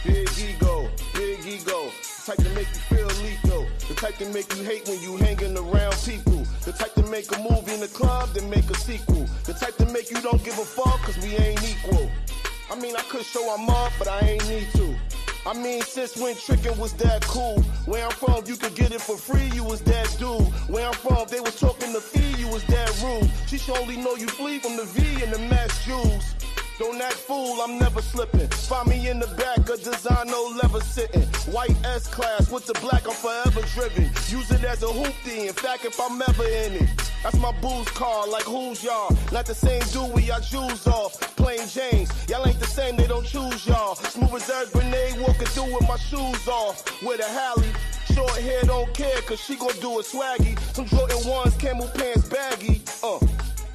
Big ego, the type to make you feel lethal, the type to make you hate when you hanging around people, the type to make a movie in the club, then make a sequel, the type to make you don't give a fuck cause we ain't equal. I mean, I could show I'm up, but I ain't need to. I mean, since when tricking was that cool? Where I'm from, you could get it for free, you was that dude. Where I'm from, they was talking to fee, you was that rude. She should only know you flee from the V and the mass Jews. Don't act fool, I'm never slipping. Find me in the back of design, no leather sitting. White S-Class with the black, I'm forever driven. Use it as a hoopty, in fact, if I'm ever in it. That's my booze car, like who's y'all? Not the same dude we y'all Jews off. Plain James, y'all ain't the same, they don't choose y'all. Smooth as Eric Grenade, walking through with my shoes off. With a Hallie, short hair don't care, cause she gon' do a swaggy. Some Jordan 1s, camel pants baggy,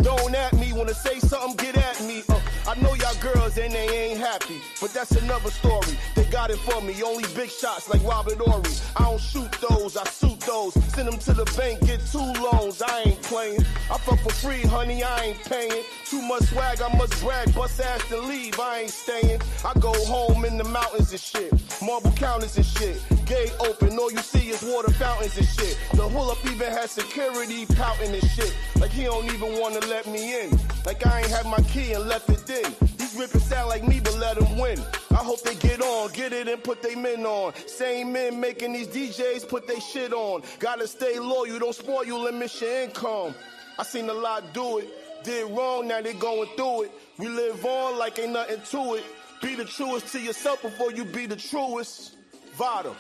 Don't at me, wanna say something, get at me, I know y'all girls and they ain't happy, but that's another story. They got it for me, only big shots like Robert Ory. I don't shoot those, I suit those. Send them to the bank, get 2 loans, I ain't playing. I fuck for free, honey, I ain't paying. Too much swag, I must brag, bust ass to leave, I ain't staying. I go home in the mountains and shit, marble counters and shit. Gate open, all you see is water fountains and shit. The hole up even has security pouting and shit. Like he don't even wanna let me in. Like I ain't had my key and left it in. These rippers sound like me, but let them win. I hope they get on, get it and put they men on. Same men making these DJs put they shit on. Gotta stay loyal, don't spoil you, and miss your income. I seen a lot do it, did wrong, now they going through it. We live on like ain't nothing to it. Be the truest to yourself before you be the truest. Vada.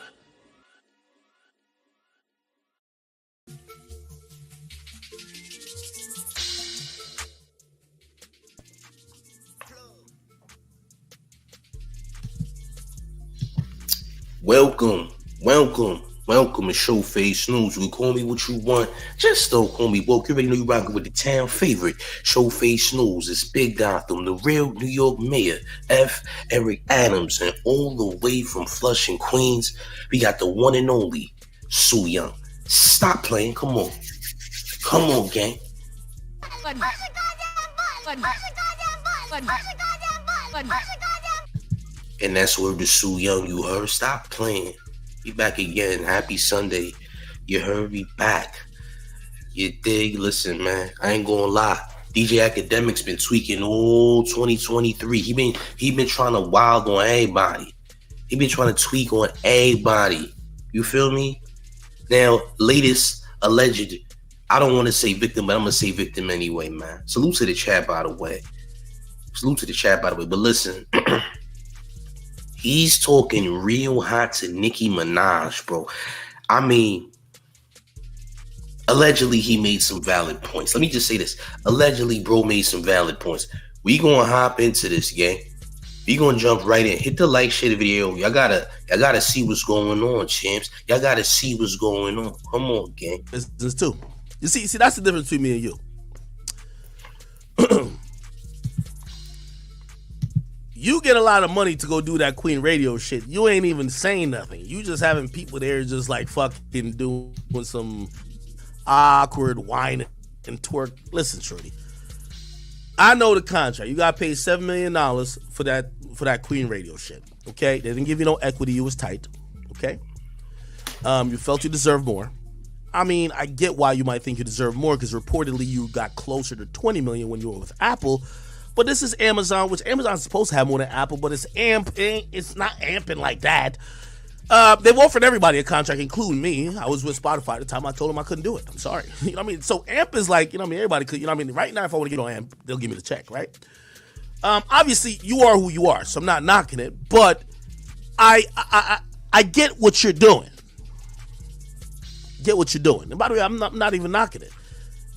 Welcome to Showface News. You call me what you want, just don't call me woke. You already know you rocking with the town favorite, Showface News. It's Big Gotham, the real New York mayor, F. Eric Adams, and all the way from Flushing, Queens, we got the one and only Sue Young. Stop playing, come on, gang. And that's where the Sue Young, you heard. Stop playing. We back again. Happy Sunday. You heard me back. You dig? Listen, man, I ain't gonna lie. DJ Akademiks been tweaking all 2023. He been trying to wild on everybody. He been trying to tweak on everybody. You feel me? Now, latest alleged, I don't want to say victim, but I'm gonna say victim anyway, man. Salute to the chat, by the way. But listen. He's talking real hot to Nicki Minaj, bro. I mean, allegedly he made some valid points. Let me just say this. Allegedly, bro made some valid points. We gonna hop into this, gang. We gonna jump right in. Hit the like, share the video. Y'all gotta see what's going on, champs. Y'all gotta see what's going on. Come on, gang. It's too. You see, that's the difference between me and you. You get a lot of money to go do that Queen Radio shit. You ain't even saying nothing. You just having people there just like fucking doing some awkward whining and twerk. Listen, shorty, I know the contract. You got paid $7 million for that Queen Radio shit. Okay, they didn't give you no equity. You was tight. Okay, you felt you deserved more. I mean, I get why you might think you deserve more because reportedly you got closer to $20 million when you were with Apple. But this is Amazon, which Amazon's supposed to have more than Apple, but it's not amping like that. They've offered everybody a contract, including me. I was with Spotify at the time. I told them I couldn't do it. I'm sorry. You know what I mean? So AMP is like, you know what I mean? Everybody could, you know what I mean? Right now, if I want to get on AMP, they'll give me the check, right? Obviously, you are who you are, so I'm not knocking it, but I get what you're doing. Get what you're doing. And by the way, I'm not even knocking it.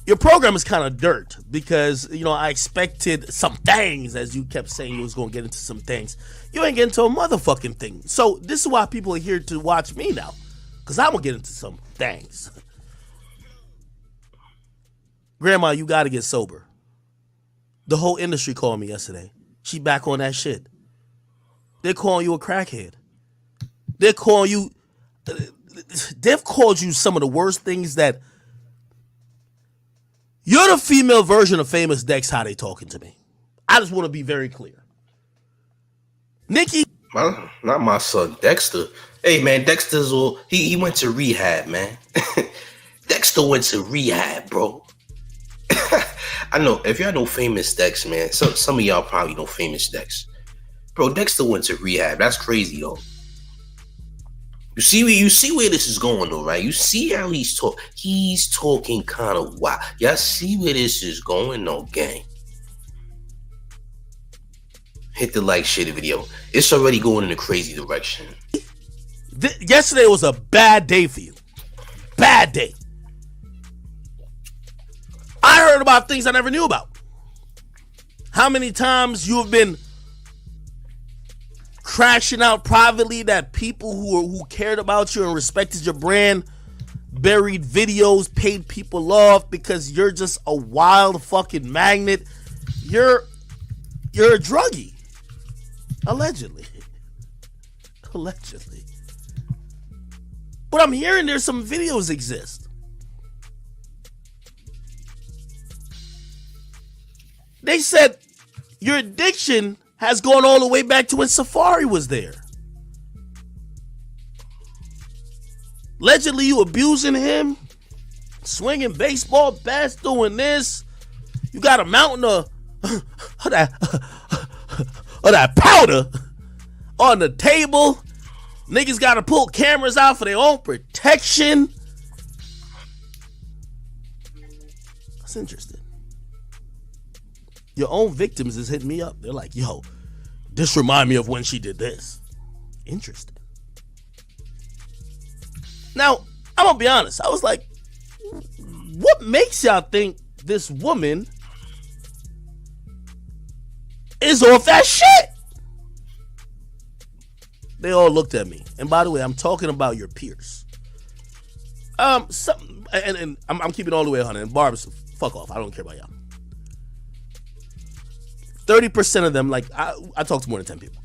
Your program is kind of dirt because, you know, I expected some things, as you kept saying you was going to get into some things. You ain't getting into a motherfucking thing. So this is why people are here to watch me now, because I'm going to get into some things. Grandma, you got to get sober. The whole industry called me yesterday. She back on that shit. They're calling you a crackhead. They're calling you... They've called you some of the worst things that... You're the female version of Famous Dex, how they talking to me. I just want to be very clear. Nicki, Not my son, Dexter. Hey, man, Dexter's all... He went to rehab, man. Dexter went to rehab, bro. I know, if y'all know Famous Dex, man, some of y'all probably know Famous Dex. Bro, Dexter went to rehab. That's crazy, though. You see where this is going, though, right? You see how he's talking kind of wild. Y'all see where this is going, though, gang? Hit the like, share the video. It's already going in a crazy direction. Yesterday was a bad day for you. Bad day. I heard about things I never knew about. How many times you have been crashing out privately that people who cared about you and respected your brand buried videos, paid people off because you're just a wild fucking magnet. You're a druggie. Allegedly. But I'm hearing there's some videos exist. They said your addiction has gone all the way back to when Safari was there. Allegedly, you abusing him, swinging baseball bats, doing this. You got a mountain of that powder on the table. Niggas got to pull cameras out for their own protection. That's interesting. Your own victims is hitting me up. They're like, yo, this remind me of when she did this. Interesting. Now, I'm gonna be honest. I was like, what makes y'all think this woman is off that shit? They all looked at me. And by the way, I'm talking about your peers. I'm keeping it all the way 100. And Barb's, fuck off. I don't care about y'all. 30% of them, like, I talked to more than 10 people.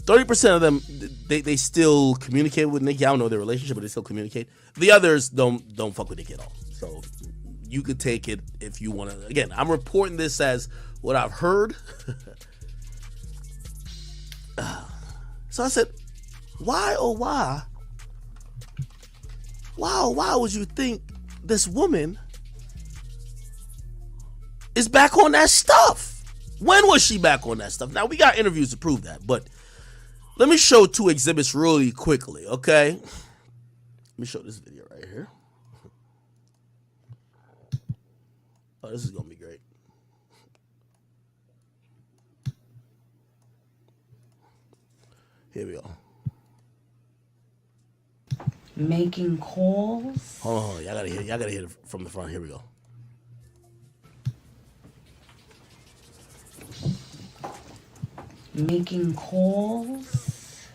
30% of them, they still communicate with Nicki. I don't know their relationship, but they still communicate. The others don't fuck with Nicki at all. So you could take it if you want to. Again, I'm reporting this as what I've heard. So I said, why would you think this woman is back on that stuff? When was she back on that stuff? Now, we got interviews to prove that, but let me show two exhibits really quickly, okay? Let me show this video right here. Oh, this is going to be great. Here we go. Making calls. Hold on, y'all gotta hear it from the front. Here we go. Making calls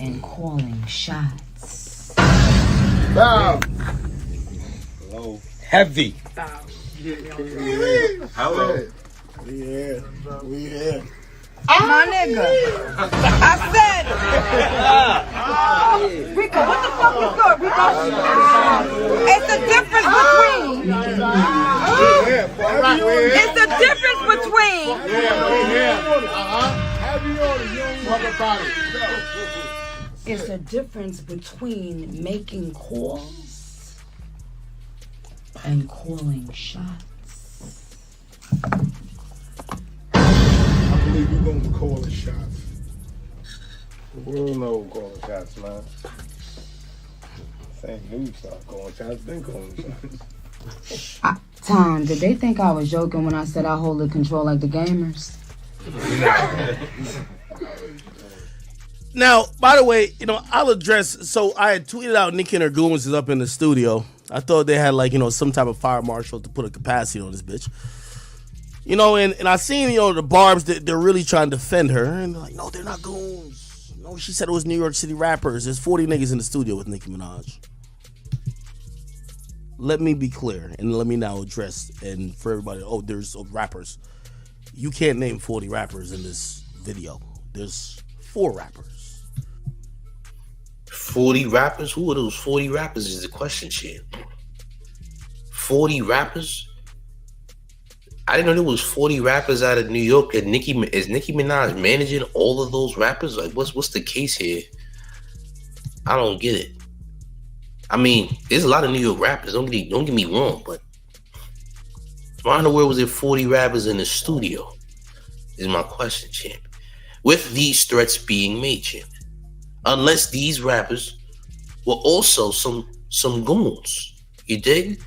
and calling shots. Bow. Hello. Heavy. Bow. Hello. We here. My nigga. I said. Rico, what the fuck is good, Rico? It's the difference between. It's the difference between. It's the difference between making calls and calling shots. I believe you're going to call the shots. We don't know who calling shots, man. St. News start calling shots, been calling shots. Tom, did they think I was joking when I said I hold the control like the gamers? Now, by the way, I'll address. So I had tweeted out Nicki and her goons is up in the studio. I thought they had some type of fire marshal to put a capacity on this bitch. And I seen, the Barbs, they're really trying to defend her. And they're like, no, they're not goons. No, she said it was New York City rappers. There's 40 niggas in the studio with Nicki Minaj. Let me be clear, and let me now address, and for everybody, there's rappers. You can't name 40 rappers in this video. There's 4 rappers. 40 rappers? Who are those 40 rappers is the question, shit. 40 rappers? I didn't know there was 40 rappers out of New York. And is Nicki Minaj managing all of those rappers? Like, what's the case here? I don't get it. I mean, there's a lot of New York rappers. Don't get me wrong, but why in the world was there 40 rappers in the studio? Is my question, champ. With these threats being made, champ. Unless these rappers were also some goons. You dig?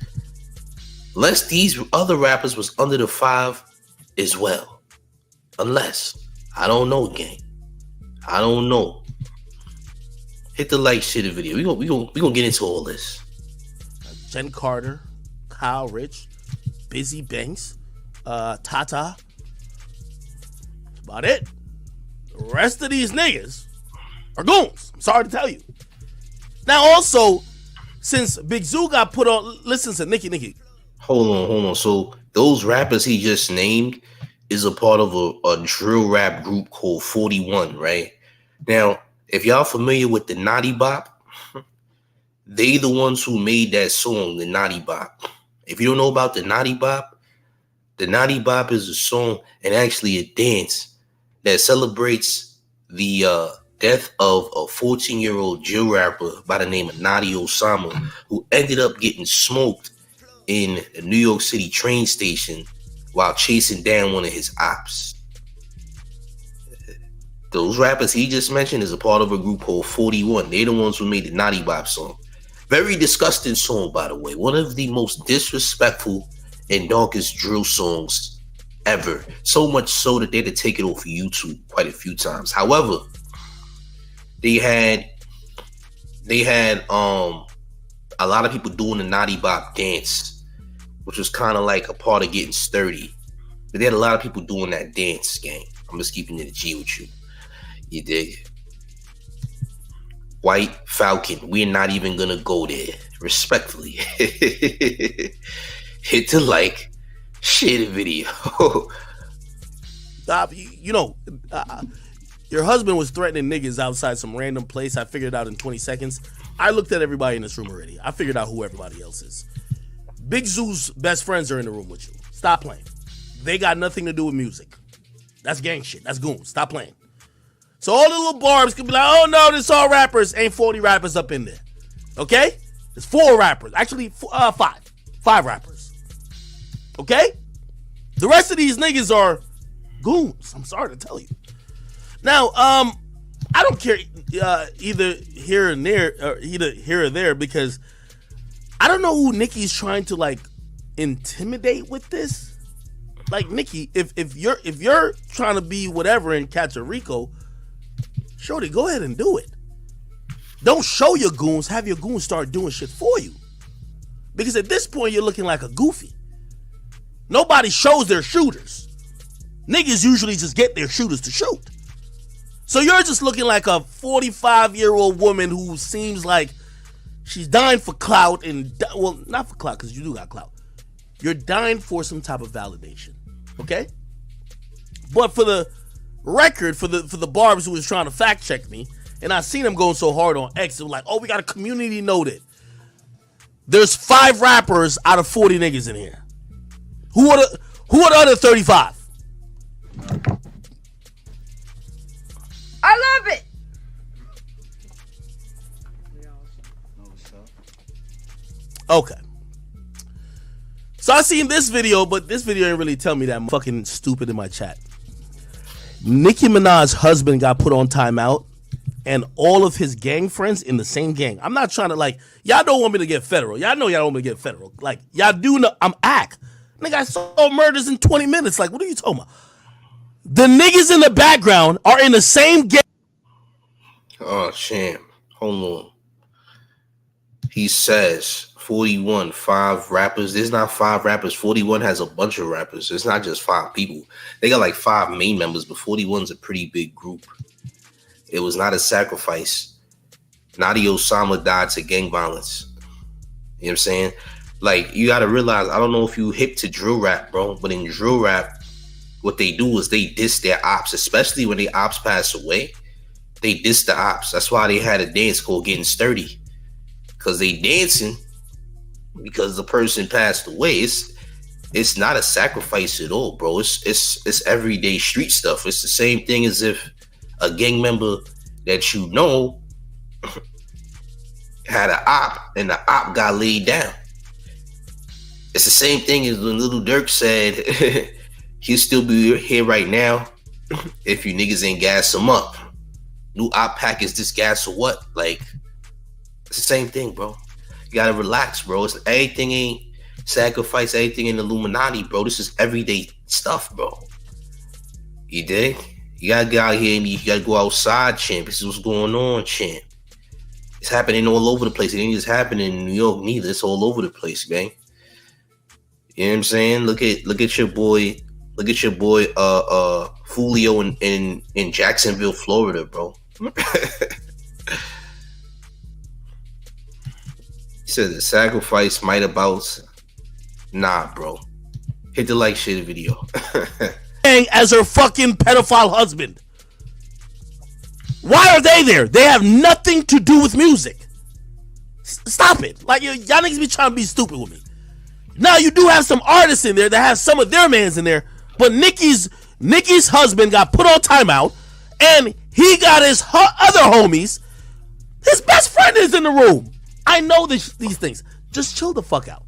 Unless these other rappers was under the 5 as well. Unless. I don't know, gang. I don't know. Hit the like, share the video. We gonna get into all this. Jen Carter, Kyle Rich, Busy Banks, Tata. That's about it. The rest of these niggas are goons. I'm sorry to tell you. Now also, since Big Zoo got put on, listen to Nicki. Hold on. So those rappers he just named is a part of a drill rap group called 41, right? Now, if y'all familiar with the Naughty Bop, they the ones who made that song, the Naughty Bop. If you don't know about the Naughty Bop is a song and actually a dance that celebrates the death of a 14-year-old drill rapper by the name of Nadi Osama, who ended up getting smoked in a New York City train station while chasing down one of his ops. Those rappers he just mentioned is a part of a group called 41. They're the ones who made the Naughty Bop song. Very disgusting song, by the way. One of the most disrespectful and darkest drill songs ever. So much so that they had to take it off of YouTube quite a few times. However, they had a lot of people doing the Naughty Bop dance, which was kind of like a part of getting sturdy. But they had a lot of people doing that dance, gang. I'm just keeping it a G with you. You dig? White Falcon, we're not even gonna go there. Respectfully. Hit the like, share the video. Your husband was threatening niggas outside some random place. I figured it out in 20 seconds. I looked at everybody in this room already. I figured out who everybody else is. Big Zoo's best friends are in the room with you. Stop playing. They got nothing to do with music. That's gang shit. That's goons. Stop playing. So all the little barbs could be like, oh no, this all rappers. Ain't 40 rappers up in there. Okay? There's 4 rappers. Actually, 5. 5 rappers. Okay? The rest of these niggas are goons. I'm sorry to tell you. Now, I don't care either here and there, or either here or there, because I don't know who Nicki's trying to like intimidate with this. Like Nicki, if you're trying to be whatever and catch a RICO, shorty, go ahead and do it. Don't show your goons. Have your goons start doing shit for you. Because at this point, you're looking like a goofy. Nobody shows their shooters. Niggas usually just get their shooters to shoot. So you're just looking like a 45-year-old woman who seems like she's dying for clout and, well, not for clout because you do got clout. You're dying for some type of validation, okay? But for the record, for the barbs who was trying to fact check me, and I seen them going so hard on X, it was like, oh, we got a community noted. There's 5 rappers out of 40 niggas in here. Who are the other 35? I love it. Okay. So I seen this video, but this video didn't really tell me that. I'm fucking stupid in my chat. Nicki Minaj's husband got put on timeout, and all of his gang friends in the same gang. I'm not trying to like, y'all don't want me to get federal. Y'all know y'all don't want me to get federal. Like, y'all do know I'm act. Nigga, I saw murders in 20 minutes. Like, what are you talking about? The niggas in the background are in the same gang. Oh, champ. Hold on. He says 41, 5 rappers. There's not 5 rappers. 41 has a bunch of rappers. It's not just 5 people. They got like 5 main members, but 41's a pretty big group. It was not a sacrifice. Nadi Osama died to gang violence. You know what I'm saying? Like, you got to realize, I don't know if you hip to drill rap, bro, but in drill rap, what they do is they diss their ops, especially when the ops pass away. They diss the ops. That's why they had a dance called Getting Sturdy. Because they dancing because the person passed away. It's not a sacrifice at all, bro. It's everyday street stuff. It's the same thing as if a gang member that you know had an op and the op got laid down. It's the same thing as when Little Durk said he'll still be here right now if you niggas ain't gas him up. New op pack is this gas or what? Like, it's the same thing, bro. You gotta relax, bro. It's everything ain't sacrifice, everything in Illuminati, bro. This is everyday stuff, bro. You dig? You gotta get out here and you gotta go outside, champ. This is what's going on, champ. It's happening all over the place. It ain't just happening in New York neither. It's all over the place, gang. You know what I'm saying? Look at your boy. Look at your boy, Fulio in Jacksonville, Florida, bro. He said the sacrifice might about. Nah, bro. Hit the like shit video. As her fucking pedophile husband. Why are they there? They have nothing to do with music. Stop it. Like, y'all niggas be trying to be stupid with me. Now you do have some artists in there that have some of their mans in there, but Nicki's husband got put on timeout, and he got his other homies. His best friend is in the room. I know these things. Just chill the fuck out.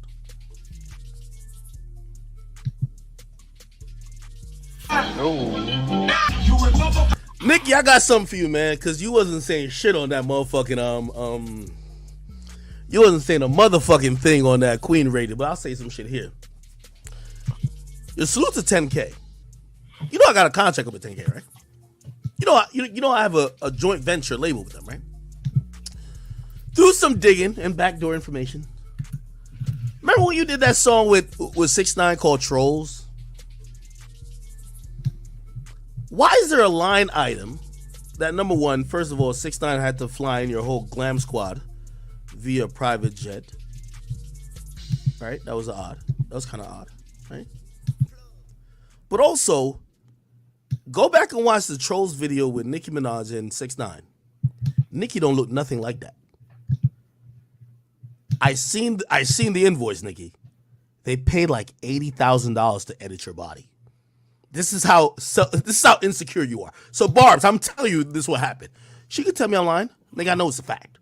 Nicki, I got something for you, man, because you wasn't saying shit on that motherfucking you wasn't saying a motherfucking thing on that Queen radio, but I'll say some shit here. Your salute to 10K. You know I got a contract with 10K, right? You know I have a joint venture label with them, right? Do some digging and backdoor information. Remember when you did that song with 6ix9ine called Trolls? Why is there a line item that, number one, first of all, 6ix9ine had to fly in your whole glam squad via private jet? Right? That was odd. That was kind of odd, right? But also, go back and watch the Trolls video with Nicki Minaj and 6ix9ine. Nicki don't look nothing like that. I seen the invoice, Nicki. They paid like $80,000 to edit your body. This is how insecure you are. So Barbs, I'm telling you, this will happen. She could tell me online. Nigga, I know it's a fact.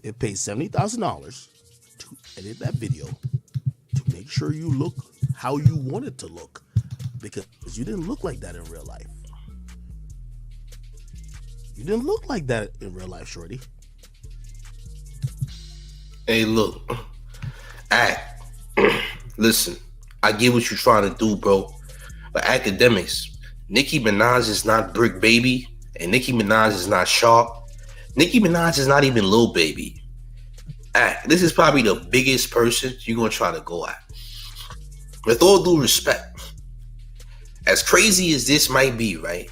It paid $70,000 to edit that video to make sure you look how you want it to look, because you didn't look like that in real life. You didn't look like that in real life, shorty. Hey, look. Listen, I get what you're trying to do, bro. But Akademiks, Nicki Minaj is not Brick Baby, and Nicki Minaj is not Sharp. Nicki Minaj is not even Lil Baby. This is probably the biggest person you're going to try to go at. With all due respect, as crazy as this might be, right?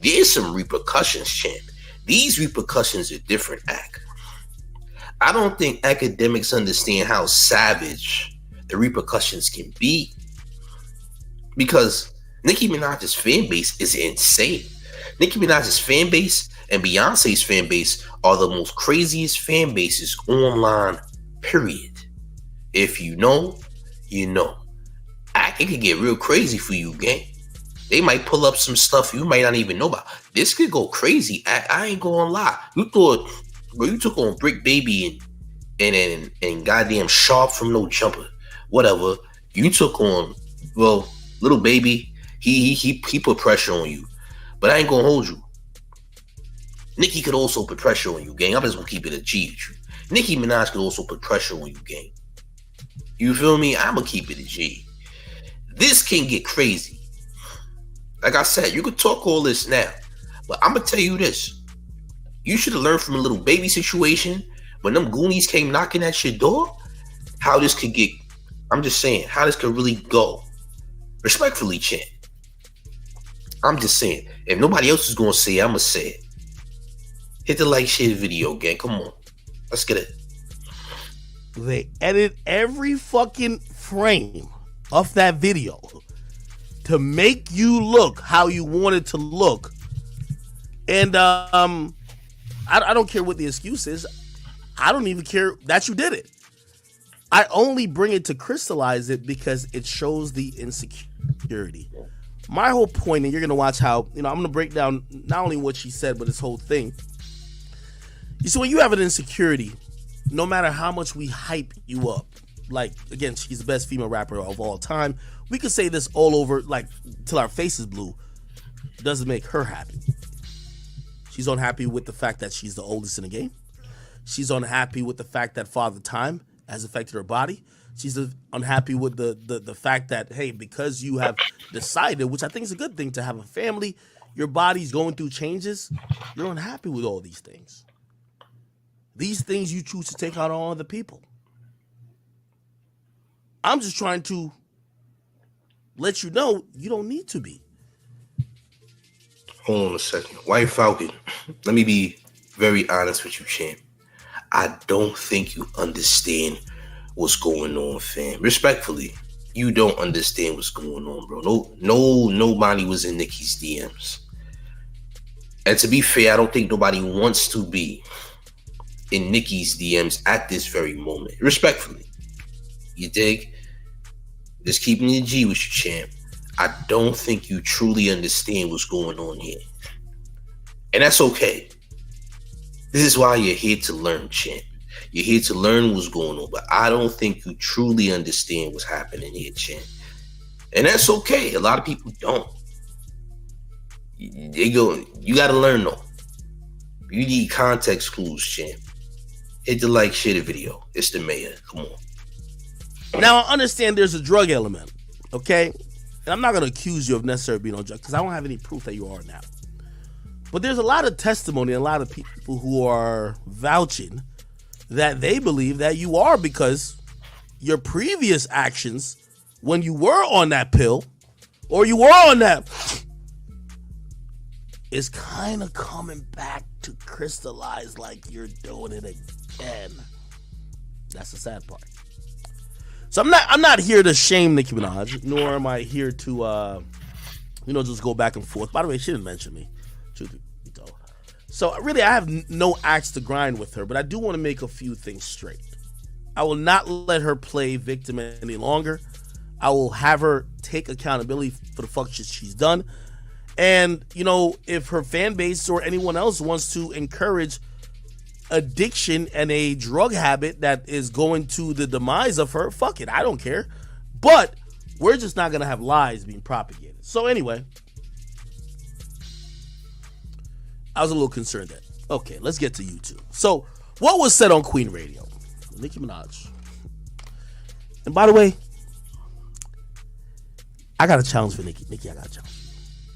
There's some repercussions, champ. These repercussions are different, I don't think Akademiks understand how savage the repercussions can be. Because Nicki Minaj's fan base is insane. Nicki Minaj's fan base and Beyonce's fan base are the most craziest fan bases online, period. If you know, you know. It could get real crazy for you, gang. They might pull up some stuff you might not even know about. This could go crazy. I ain't gonna lie. You thought, bro, you took on Brick Baby and goddamn Sharp from No Jumper. Whatever. You took on, well, Little Baby, he put pressure on you. But I ain't gonna hold you. Nicki could also put pressure on you, gang. I'm just gonna keep it a G with you. Nicki Minaj could also put pressure on you, gang. You feel me? I'm gonna keep it a G. This can get crazy. Like I said, you could talk all this now, but I'm gonna tell you this. You should have learned from a Little Baby situation when them Goonies came knocking at your door, how this could get, I'm just saying, how this could really go. Respectfully, champ. I'm just saying, if nobody else is gonna say it, I'm gonna say it. Hit the like, share the video, gang. Come on. Let's get it. They edit every fucking frame of that video to make you look how you want it to look. And I don't care what the excuse is. I don't even care that you did it. I only bring it to crystallize it because it shows the insecurity. My whole point, and you're going to watch how, I'm going to break down not only what she said, but this whole thing. You see, when you have an insecurity, no matter how much we hype you up, like, again, she's the best female rapper of all time. We could say this all over, like, till our face is blue. It doesn't make her happy. She's unhappy with the fact that she's the oldest in the game. She's unhappy with the fact that Father Time has affected her body. She's unhappy with the fact that, hey, because you have decided, which I think is a good thing, to have a family, your body's going through changes. You're unhappy with all these things. These things you choose to take out on other people. I'm just trying to let you know you don't need to be. Hold on a second. White Falcon, let me be very honest with you, champ. I don't think you understand what's going on, fam. Respectfully, you don't understand what's going on, bro. Nobody was in Nicki's DMs. And to be fair, I don't think nobody wants to be in Nicki's DMs at this very moment. Respectfully. You dig? Just keeping it G with you, champ. I don't think you truly understand what's going on here. And that's okay. This is why you're here to learn, champ. You're here to learn what's going on, but I don't think you truly understand what's happening here, champ. And that's okay. A lot of people don't. You gotta learn though. You need context clues, champ. Hit the like, share the video. It's the mayor. Come on. Now, I understand there's a drug element, okay? And I'm not going to accuse you of necessarily being on drugs because I don't have any proof that you are now. But there's a lot of testimony, a lot of people who are vouching that they believe that you are because your previous actions when you were on that pill or you were on that is kind of coming back to crystallize like you're doing it again. That's the sad part. So I'm not here to shame Nicki Minaj, nor am I here to just go back and forth. By the way, she didn't mention me. Truth be told. So really, I have no axe to grind with her, but I do want to make a few things straight. I will not let her play victim any longer. I will have her take accountability for the fuck shit she's done. And, if her fan base or anyone else wants to encourage addiction and a drug habit that is going to the demise of her, fuck it, I don't care. But we're just not going to have lies being propagated. So anyway, I was a little concerned that, okay, let's get to YouTube. So what was said on Queen Radio? Nicki Minaj. And by the way, I got a challenge for Nicki. Nicki, I got a challenge.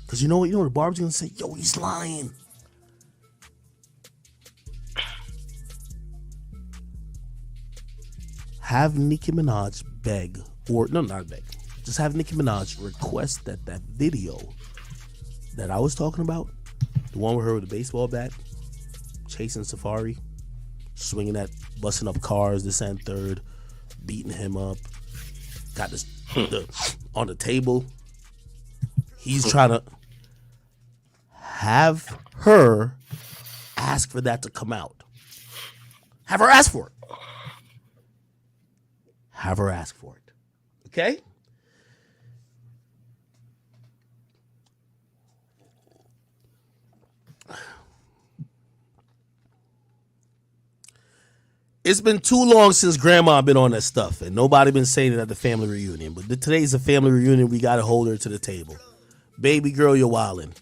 Because you know what? The Barb's going to say, yo, he's lying. Have Nicki Minaj beg, or no, not beg. Just have Nicki Minaj request that video that I was talking about, the one with her with the baseball bat, chasing Safari, swinging that, busting up cars, this and third, beating him up, got this on the table. He's trying to have her ask for that to come out. Have her ask for it. Have her ask for it. Okay? It's been too long since grandma been on that stuff, and nobody been saying it at the family reunion. But today's a family reunion. We got to hold her to the table. Baby girl, you're wildin'.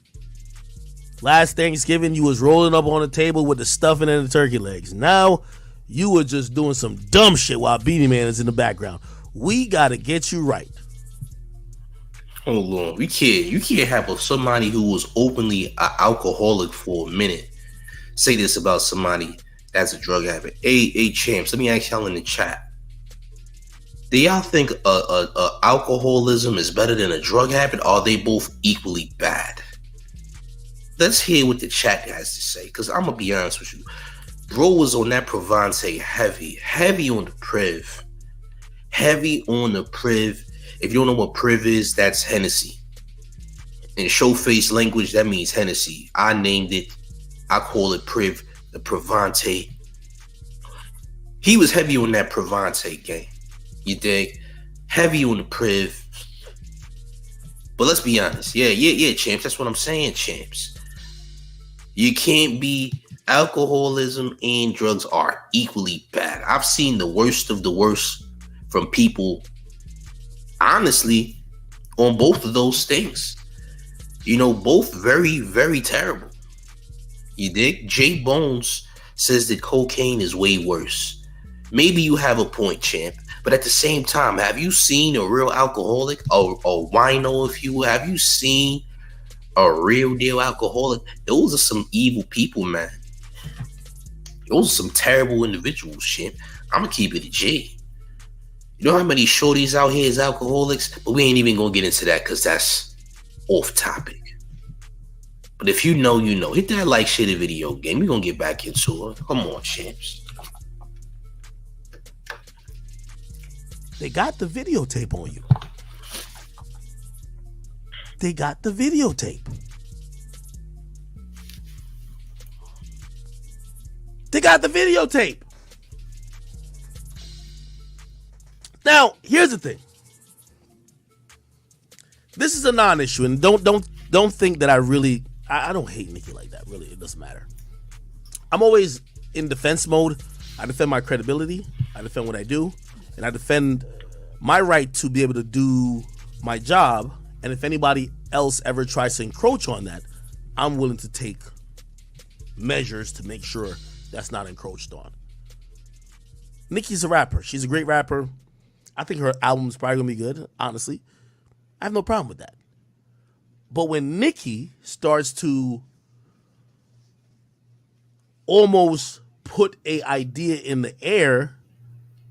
Last Thanksgiving, you was rolling up on the table with the stuffing and the turkey legs. Now, you were just doing some dumb shit while Beanie Man is in the background. We got to get you right. Hold on. You can't have somebody who was openly an alcoholic for a minute say this about somebody that's a drug habit. Hey, champs, let me ask y'all in the chat. Do y'all think alcoholism is better than a drug habit, or are they both equally bad? Let's hear what the chat has to say, because I'm going to be honest with you. Bro was on that Provence heavy on the Priv. Heavy on the Priv. If you don't know what Priv is, that's Hennessy. In Showface language, that means Hennessy. I named it. I call it Priv, the Provence. He was heavy on that Provence game. You dig? Heavy on the priv. But let's be honest. Yeah, champs. That's what I'm saying, champs. You can't be... Alcoholism and drugs are equally bad. I've seen the worst of the worst from people, honestly, on both of those things. You know, both very, very terrible. You dig? Jay Bones says that cocaine is way worse. Maybe you have a point, champ. But at the same time, have you seen a real alcoholic, a wino, if you will? Have you seen a real deal alcoholic? Those are some evil people, man. Those are some terrible individuals, shit. I'm gonna keep it a G. You know how many shorties out here is alcoholics? But we ain't even gonna get into that because that's off topic. But if you know, you know. Hit that like, share the video game. We're gonna get back into it. Come on, champs. They got the videotape on you. They got the videotape. They got the videotape. Now, here's the thing. This is a non-issue, and don't think that I don't hate Nicki like that. Really, it doesn't matter. I'm always in defense mode. I defend my credibility. I defend what I do, and I defend my right to be able to do my job. And if anybody else ever tries to encroach on that, I'm willing to take measures to make sure that's not encroached on. Nicki's a rapper. She's a great rapper. I think her album's probably gonna be good, honestly. I have no problem with that. But when Nicki starts to almost put an idea in the air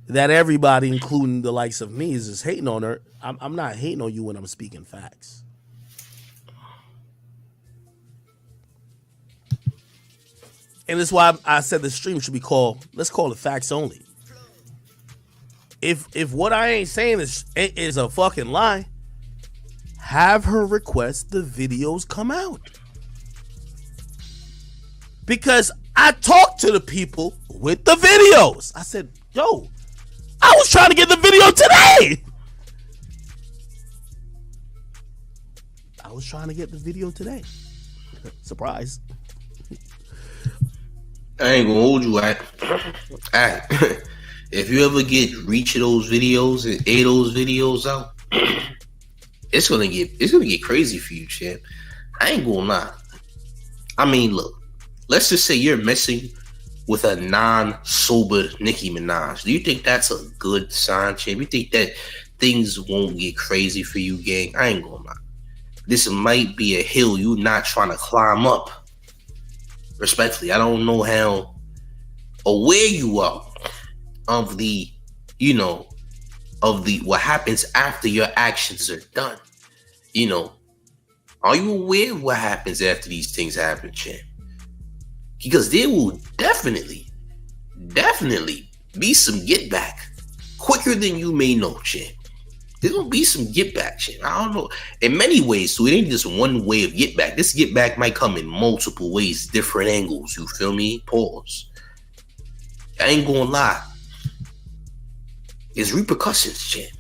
that everybody, including the likes of me, is just hating on her, I'm not hating on you when I'm speaking facts. And that's why I said the stream should be called, let's call it facts only. If what I ain't saying is a fucking lie, have her request the videos come out. Because I talked to the people with the videos. I said, yo, I was trying to get the video today. Surprise. I ain't gonna hold you at. If you ever get reach of those videos and A those videos out, it's gonna get crazy for you, champ. I ain't gonna lie. I mean, look, let's just say you're messing with a non-sober Nicki Minaj. Do you think that's a good sign, champ? You think that things won't get crazy for you, gang? I ain't gonna lie. This might be a hill you're not trying to climb up. Respectfully, I don't know how aware you are of the, what happens after your actions are done. Are you aware of what happens after these things happen, champ? Because there will definitely be some get back quicker than you may know, champ. There's gonna be some get back, champ. I don't know. In many ways, so it ain't just one way of get back. This get back might come in multiple ways, different angles. You feel me? Pause. I ain't gonna lie. It's repercussions, champ.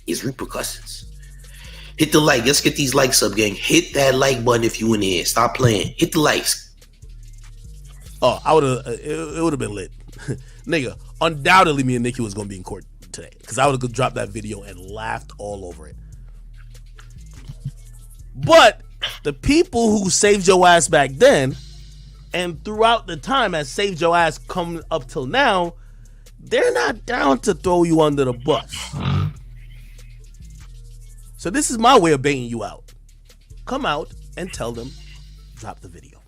It's repercussions. Hit the like. Let's get these likes up, gang. Hit that like button if you in here. Stop playing. Hit the likes. Oh, it would have been lit. Nigga, undoubtedly me and Nicki was gonna be in court today because I would have dropped that video and laughed all over it. But the people who saved your ass back then and throughout the time has saved your ass coming up till now, they're not down to throw you under the bus. So this is my way of baiting you out. Come out and tell them, drop the video.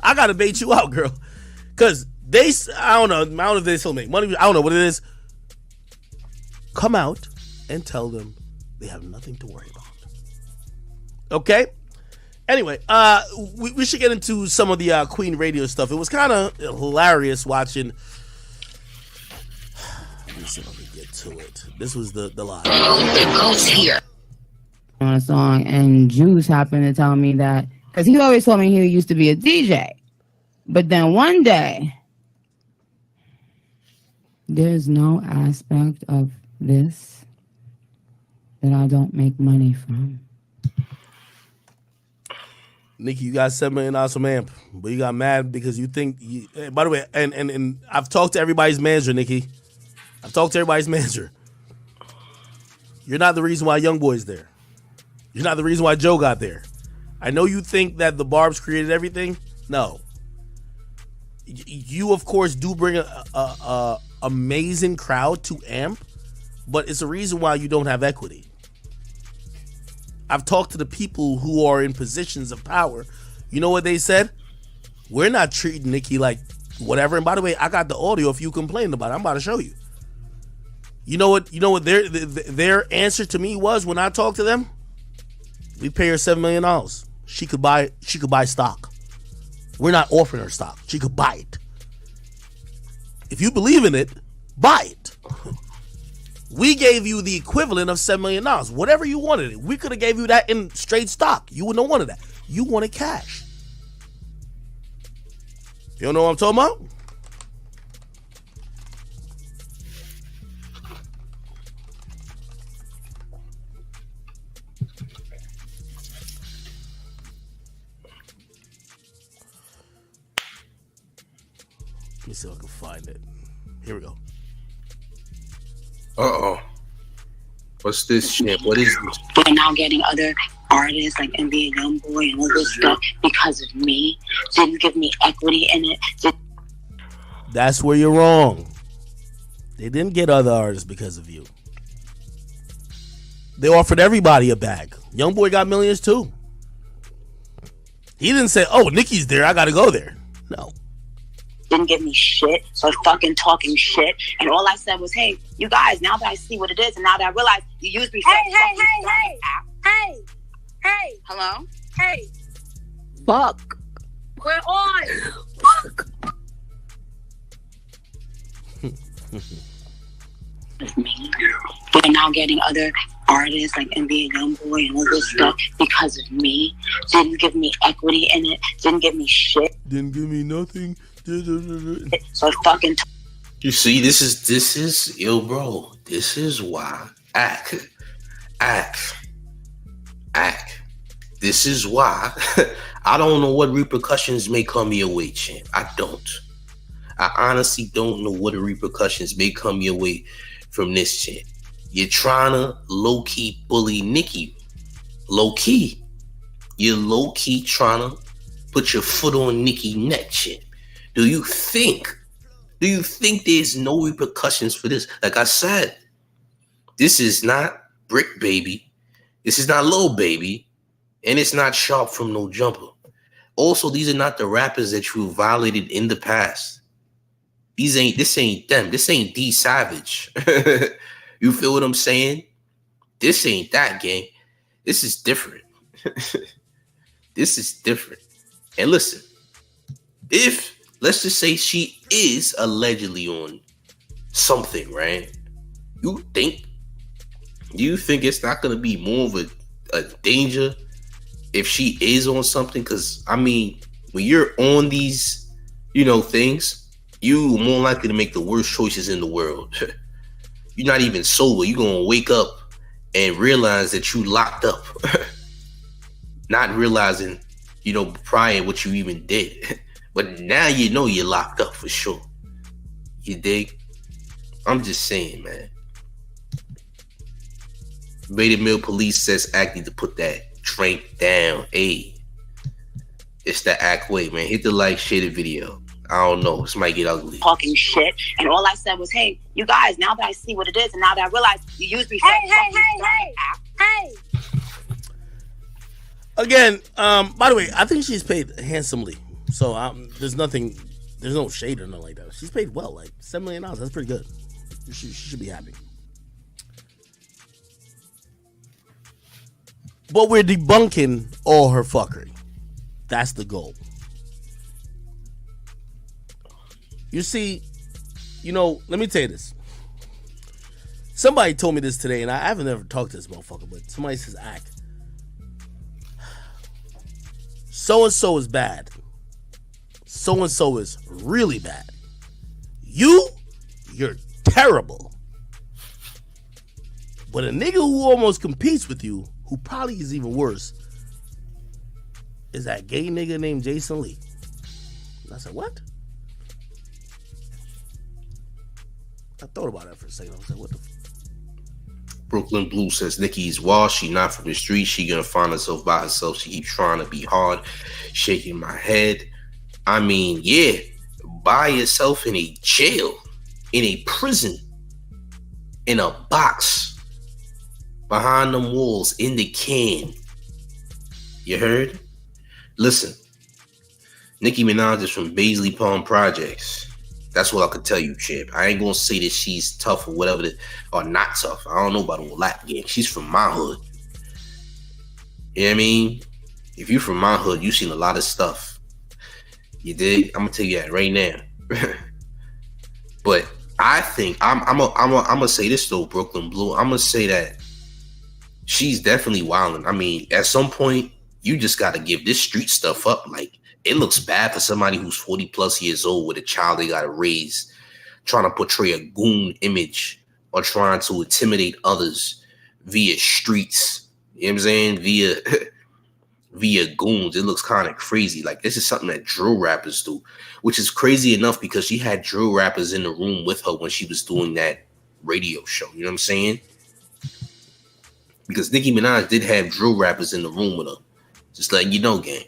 I gotta bait you out, girl. Cause I don't know if they still make money. I don't know what it is. Come out and tell them they have nothing to worry about. Okay? Anyway, we should get into some of the Queen Radio stuff. It was kind of hilarious watching. Let me get to it. This was the live. It goes here. On a song, and Juice happened to tell me that, because he always told me he used to be a DJ. But then one day, There's no aspect of this that I don't make money from. Nicki, you got $7 million from AMP, but you got mad because you think. By the way, and I've talked to everybody's manager, Nicki. I've talked to everybody's manager. You're not the reason why YoungBoy's there. You're not the reason why Joe got there. I know you think that the Barbs created everything. No. You of course do bring a amazing crowd to AMP, but it's a reason why you don't have equity. I've talked to the people who are in positions of power. You know what they said? We're not treating Nicki like whatever. And by the way, I got the audio if you complained about it. I'm about to show you. You know what their answer to me was when I talked to them? We pay her $7 million. She could buy stock. We're not offering her stock. She could buy it. If you believe in it, buy it. We gave you the equivalent of $7 million. Whatever you wanted. We could have gave you that in straight stock. You wouldn't have wanted that. You wanted cash. You don't know what I'm talking about? Let me see if I can find it. Here we go. What's this shit? What is this? We're now getting other artists like NBA YoungBoy and all this stuff because of me. Didn't give me equity in it. That's where you're wrong. They didn't get other artists because of you. They offered everybody a bag. YoungBoy got millions too. He didn't say, "Oh, Nicki's there. I got to go there." No. Didn't give me shit, so fucking talking shit. And all I said was, hey, you guys, now that I see what it is, and now that I realize you used me for Hey. Hello? Hey. Fuck. We're on. Fuck. We're now getting other artists like NBA YoungBoy and all this stuff because of me. Didn't give me equity in it. Didn't give me shit. Didn't give me nothing. So fucking. You see, this is yo, bro. This is why act. This is why I don't know what repercussions may come your way, champ. I don't. I honestly don't know what the repercussions may come your way from this, champ. You're trying to low-key bully Nicki. Low-key. You're low-key trying to put your foot on Nicki's neck, champ. Do you think there's no repercussions for this? Like I said, this is not Brick Baby. This is not Lil Baby. And it's not Sharp from No Jumper. Also, these are not the rappers that you violated in the past. This ain't them. This ain't D Savage. You feel what I'm saying? This ain't that, gang. This is different. This is different. And listen, if let's just say she is allegedly on something, right? Do you think it's not going to be more of a danger if she is on something? Because, I mean, when you're on these, things, you're more likely to make the worst choices in the world. You're not even sober. You're going to wake up and realize that you locked up. Not realizing, prior what you even did. But now you're locked up for sure. You dig? I'm just saying, man. Beta Mill Police says Act need to put that drink down. Hey, it's the Act way, man. Hit the like, share the video. I don't know. This might get ugly. Talking shit. And all I said was, hey, you guys, now that I see what it is, and now that I realize you used me for Hey. Again, by the way, I think she's paid handsomely. So there's no shade or nothing like that. She's paid well, like $7 million. That's pretty good. She should be happy. But we're debunking all her fuckery. That's the goal. You see, let me tell you this. Somebody told me this today, and I haven't ever talked to this motherfucker, but somebody says, Act. So-and-so is bad. So-and-so is really bad. You're terrible. But a nigga who almost competes with you, who probably is even worse, is that gay nigga named Jason Lee. And I said, what? I thought about that for a second. I was like, what the Brooklyn Blue says Nicki's wild. She not from the street. She gonna find herself by herself. She keeps trying to be hard. Shaking my head. I mean, yeah, by yourself in a jail, in a prison, in a box, behind them walls, in the can. You heard? Listen, Nicki Minaj is from Baisley Palm Projects. That's what I could tell you, Chip. I ain't gonna say that she's tough or whatever, or not tough. I don't know about all that game. She's from my hood. You know what I mean? If you're from my hood, you've seen a lot of stuff. You dig? I'm gonna tell you that right now. But I think I'm gonna say this though, Brooklyn Blue. I'm gonna say that she's definitely wilding. I mean, at some point, you just gotta give this street stuff up. Like, it looks bad for somebody who's 40 plus years old with a child they gotta raise, trying to portray a goon image or trying to intimidate others via streets. You know what I'm saying? Via goons. It looks kind of crazy. Like, this is something that drill rappers do, which is crazy enough because she had drill rappers in the room with her when she was doing that radio show. You know what I'm saying? Because Nicki Minaj did have drill rappers in the room with her. Just letting you know, gang.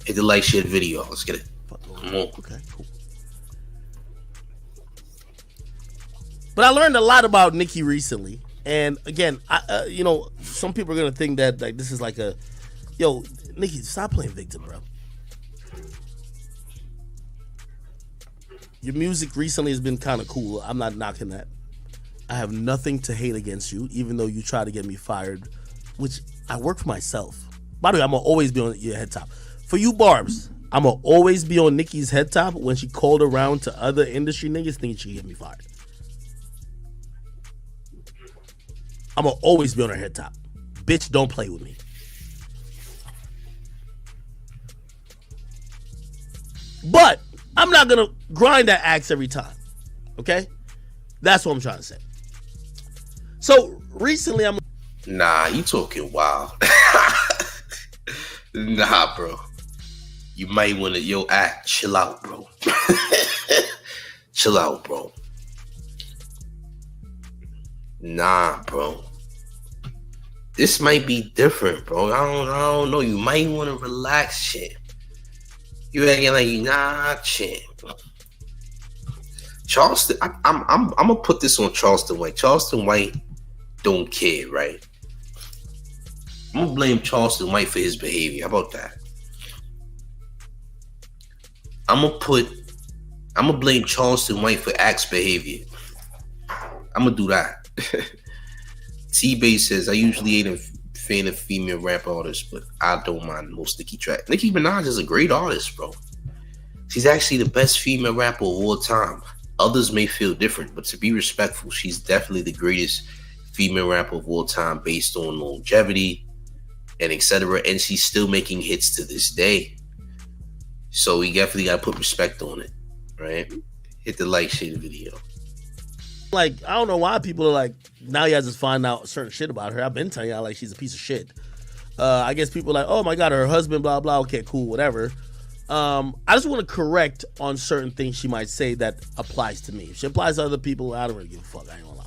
Hit the like, share the video. Let's get it. Come on. Okay, cool. But I learned a lot about Nicki recently. And again, some people are going to think that like this is like a, yo, Nicki, stop playing victim, bro. Your music recently has been kind of cool. I'm not knocking that. I have nothing to hate against you, even though you try to get me fired, which I work for myself. By the way, I'm going to always be on your head top. For you, Barbs, I'm going to always be on Nicki's head top when she called around to other industry niggas thinking she get me fired. I'm going to always be on her head top. Bitch, don't play with me. But I'm not going to grind that axe every time. Okay? That's what I'm trying to say. So, recently I'm... Nah, you talking wild. Nah, bro. You might want to, chill out, bro. Chill out, bro. Nah, bro. This might be different, bro. I don't know. You might want to relax, shit. You acting like shit. Charleston, I'm gonna put this on Charleston White. Charleston White don't care, right? I'm gonna blame Charleston White for his behavior. How about that? I'm gonna blame Charleston White for Axe behavior. I'm gonna do that. T-Base says, I usually ain't a fan of female rap artists, but I don't mind most Nicki track. Nicki Minaj is a great artist, bro. She's actually the best female rapper of all time. Others may feel different, but to be respectful, she's definitely the greatest female rapper of all time based on longevity and etc. And she's still making hits to this day. So we definitely gotta put respect on it, right? Hit the like, share the video. Like, I don't know why people are like, now you guys just find out certain shit about her. I've been telling y'all like she's a piece of shit. I guess people are like, oh my God, her husband, blah, blah. Okay, cool, whatever. I just want to correct on certain things she might say that applies to me. If she applies to other people, I don't really give a fuck. I ain't gonna lie.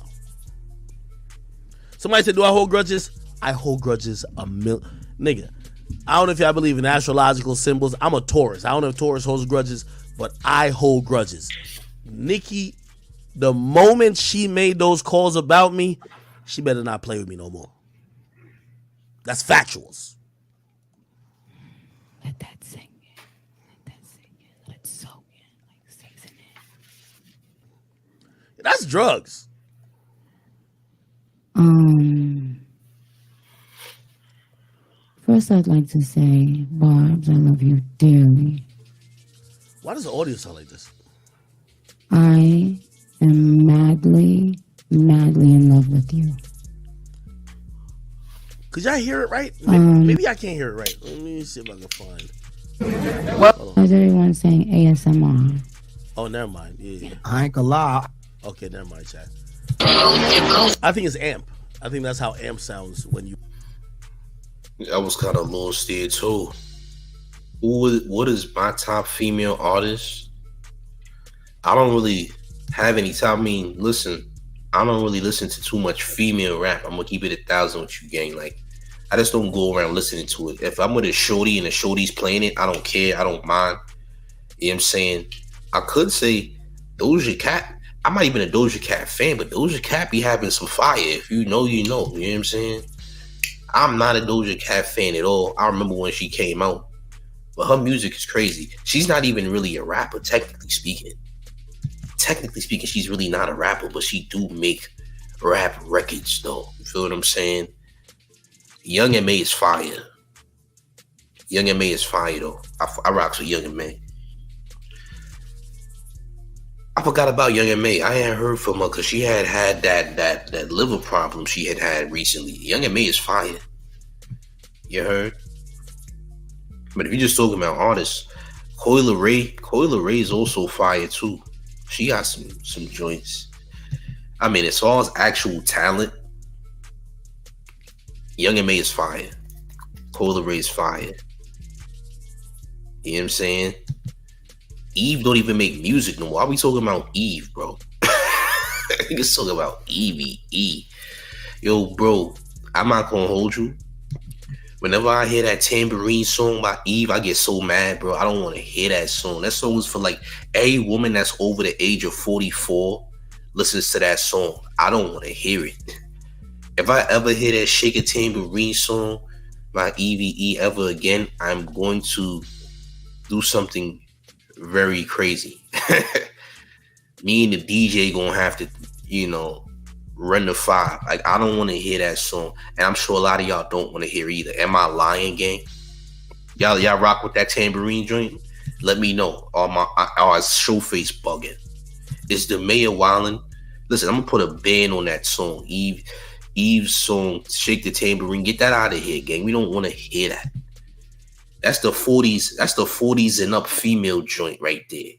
Somebody said, do I hold grudges? I hold grudges nigga. I don't know if y'all believe in astrological symbols. I'm a Taurus. I don't know if Taurus holds grudges, but I hold grudges. Nicki, the moment she made those calls about me, she better not play with me no more. That's factuals. Let that sink in. Let that sink in. Let it soak in like seasoning. That's drugs. First I'd like to say, Barbs, I love you dearly. Why does the audio sound like this? I am madly in love with you. Could y'all hear it right? Maybe I can't hear it right. Let me see if I can find. How's everyone saying ASMR? Oh, never mind. Yeah. I ain't gonna lie. Okay, never mind, chat. I think it's Amp. I think that's how Amp sounds when you. I was kind of lost there too. What is my top female artist? I don't really have any top. I mean, listen, I don't really listen to too much female rap. I'm gonna keep it 1,000 with you, gang. Like, I just don't go around listening to it. If I'm with a shorty and the shorty's playing it, I don't care. I don't mind. You know what I'm saying? I could say Doja Cat. I'm not even a Doja Cat fan, but Doja Cat be having some fire. If you know, you know. You know what I'm saying? I'm not a Doja Cat fan at all. I remember when she came out. But her music is crazy. She's not even really a rapper, technically speaking. Technically speaking, she's really not a rapper, but she do make rap records, though. You feel what I'm saying? Young M.A. is fire. Young M.A. is fire, though. I rocks with Young M.A. I forgot about Young M.A. I hadn't heard from her because she had that liver problem she had recently. Young M.A. is fire. You heard? But if you're just talking about artists, Coyle Ray is also fire too. She got some joints. I mean, as far as actual talent, Young M.A. is fire. Coyle Ray is fire. You know what I'm saying? Eve don't even make music no more. Why are we talking about Eve, bro? Niggas talking about Evie. Yo, bro, I'm not gonna hold you. Whenever I hear that Tambourine song by Eve, I get so mad, bro. I don't want to hear that song. That song is for like every woman that's over the age of 44 listens to that song. I don't want to hear it. If I ever hear that Shake a Tambourine song by Evie ever again, I'm going to do something very crazy. Me and the DJ gonna have to, run the 5. Like, I don't want to hear that song, and I'm sure a lot of y'all don't want to hear either. Am I lying, gang? Y'all rock with that Tambourine joint? Let me know. Or Showface bugging. Is the mayor wildin'? Listen, I'm gonna put a ban on that song. Eve's song, Shake the Tambourine. Get that out of here, gang. We don't want to hear that. That's the 40s. That's the 40s and up female joint right there.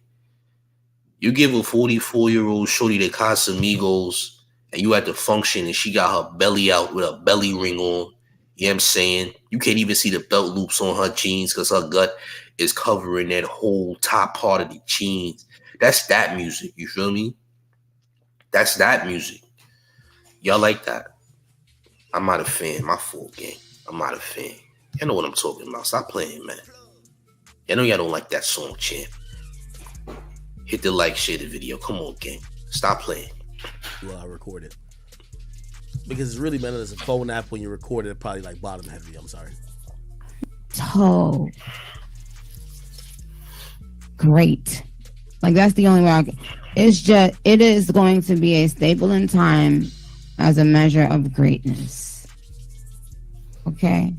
You give a 44-year-old shorty the Casamigos, and you at the function and she got her belly out with a belly ring on. You know what I'm saying? You can't even see the belt loops on her jeans because her gut is covering that whole top part of the jeans. That's that music. You feel me? That's that music. Y'all like that? I'm not a fan. My fault, gang. I'm not a fan. You know what I'm talking about. Stop playing, man. I know y'all don't like that song, champ. Hit the like, share the video. Come on, gang. Stop playing. Well, I record it. Because it's really better as a phone app when you record it, probably like bottom heavy. I'm sorry. So great. Like, that's the only way I can. It is going to be a staple in time as a measure of greatness. Okay?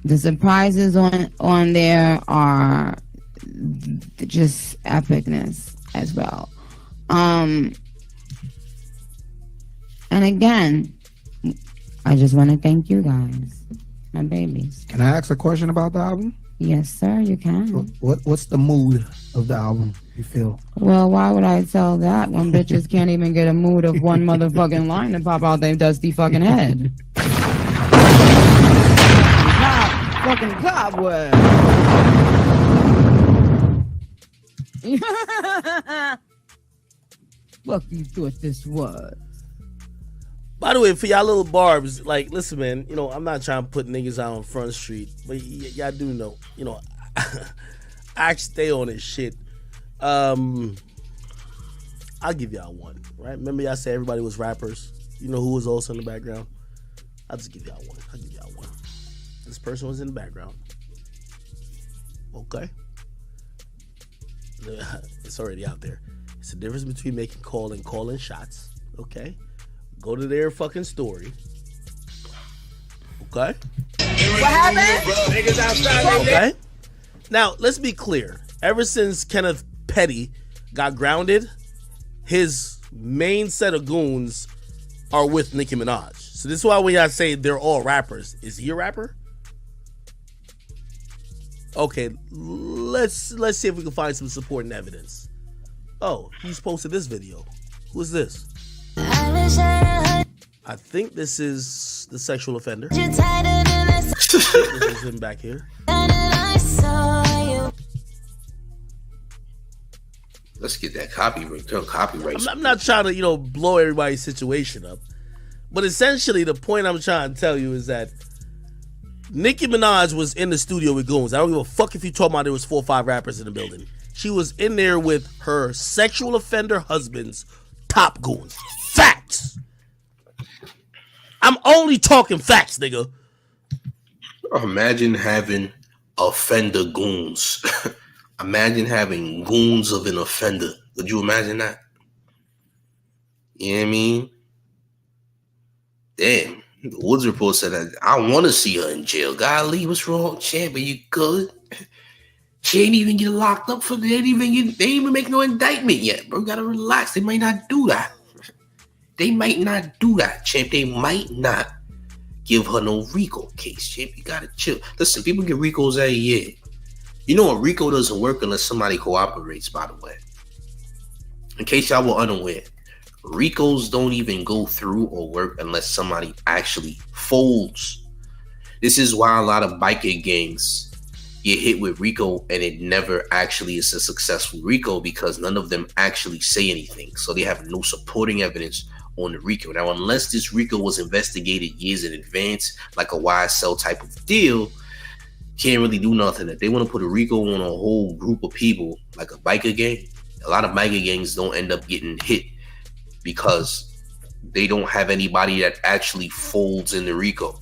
The surprises on there are just epicness as well. And again, I just want to thank you guys, my babies. Can I ask a question about the album? Yes, sir, you can. What's the mood of the album, you feel? Well, why would I tell that when bitches can't even get a mood of one motherfucking line to pop out their dusty fucking head? Fucking cobweb. What you thought this was? By the way, for y'all little barbs, like, listen, man, I'm not trying to put niggas out on Front Street, but y'all do know, I stay on this shit. I'll give y'all one, right? Remember y'all said everybody was rappers? You know who was also in the background? I'll just give y'all one. This person was in the background. Okay. It's already out there. It's the difference between making call and calling shots. Okay. Go to their fucking story. Okay. What happened? Okay. Now, let's be clear. Ever since Kenneth Petty got grounded, his main set of goons are with Nicki Minaj. So this is why when y'all say they're all rappers, is he a rapper? Okay, let's see if we can find some supporting evidence. Oh, he's posted this video. Who is this? I think this is the sexual offender. This is him back here. Let's get that copyright. I'm not trying to, blow everybody's situation up. But essentially, the point I'm trying to tell you is that Nicki Minaj was in the studio with goons. I don't give a fuck if you talking about there was 4 or 5 rappers in the building. She was in there with her sexual offender husband's top goons. Facts. I'm only talking facts, nigga. Imagine having offender goons. Imagine having goons of an offender. Could you imagine that? You know what I mean? Damn. The Woods report said that I want to see her in jail. Golly, what's wrong, champ? Are you good? She ain't even get locked up for they ain't even make no indictment yet, bro. You gotta relax. They might not do that. They might not do that, champ. They might not give her no RICO case, champ. You gotta chill. Listen, people get RICOs every year. You know what? RICO doesn't work unless somebody cooperates, by the way. In case y'all were unaware, RICOs don't even go through or work unless somebody actually folds. This is why a lot of biker gangs get hit with RICO and it never actually is a successful RICO because none of them actually say anything. So they have no supporting evidence on the RICO. Now, unless this RICO was investigated years in advance, like a YSL type of deal, can't really do nothing. If they want to put a RICO on a whole group of people, like a biker gang, a lot of biker gangs don't end up getting hit because they don't have anybody that actually folds in the RICO.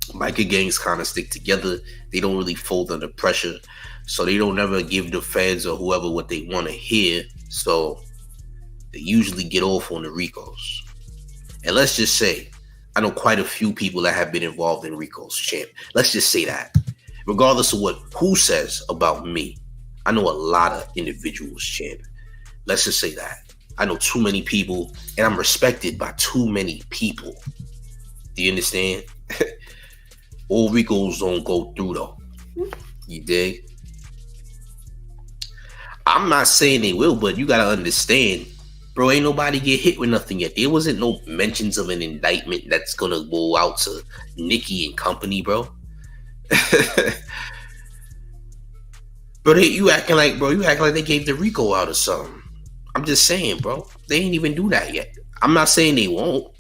Biker gangs kind of stick together. They don't really fold under pressure. So they don't ever give the feds or whoever what they want to hear. So they usually get off on the RICOs. And let's just say, I know quite a few people that have been involved in RICOs, champ. Let's just say that. Regardless of who says about me, I know a lot of individuals, champ. Let's just say that. I know too many people, and I'm respected by too many people. Do you understand? All RICOs don't go through though. You dig? I'm not saying they will, but you gotta understand, bro, ain't nobody get hit with nothing yet. There wasn't no mentions of an indictment that's gonna go out to Nicki and company, bro. Bro, you acting like they gave the RICO out or something. I'm just saying, bro, they ain't even do that yet. I'm not saying they won't.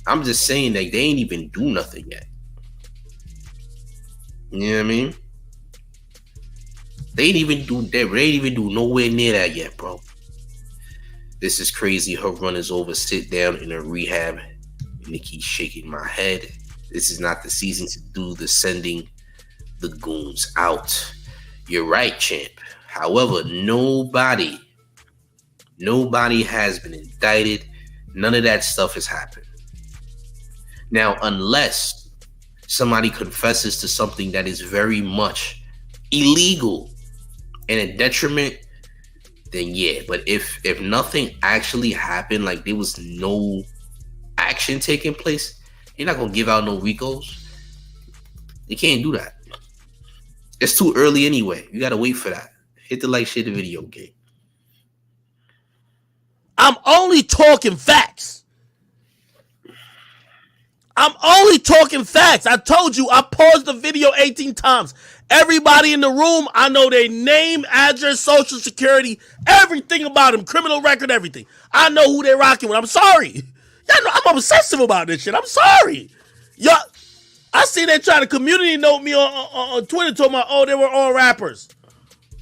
I'm just saying that they ain't even do nothing yet. You know what I mean? They ain't even do nowhere near that yet, bro. This is crazy. Her run is over. Sit down in a rehab. Nicki shaking my head. This is not the season to do the sending the goons out. You're right, champ. However, nobody has been indicted. None of that stuff has happened. Now, unless somebody confesses to something that is very much illegal and a detriment, then yeah. But if nothing actually happened, like there was no action taking place, you're not gonna give out no RICOs. You can't do that. It's too early anyway. You gotta wait for that. Hit the like, share the video, game. I'm only talking facts. I told you, I paused the video 18 times. Everybody in the room, I know their name, address, social security, everything about them, criminal record, everything. I know who they're rocking with. I'm sorry. Y'all know I'm obsessive about this shit. I'm sorry. Y'all, I see they try to community note me on Twitter talking about, oh, they were all rappers.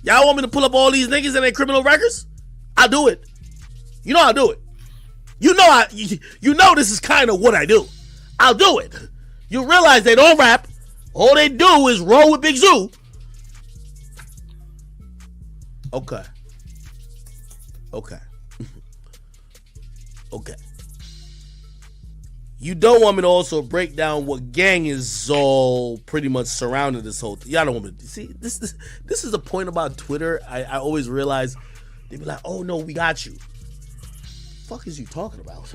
Y'all want me to pull up all these niggas and their criminal records? I'll do it. You know I'll do it. You know this is kind of what I do. I'll do it. You realize they don't rap. All they do is roll with Big Zoo. Okay. You don't want me to also break down what gang is all pretty much surrounding this whole thing. Y'all don't want me to see this is the point about Twitter. I always realize they be like, oh no, we got you. Fuck is you talking about?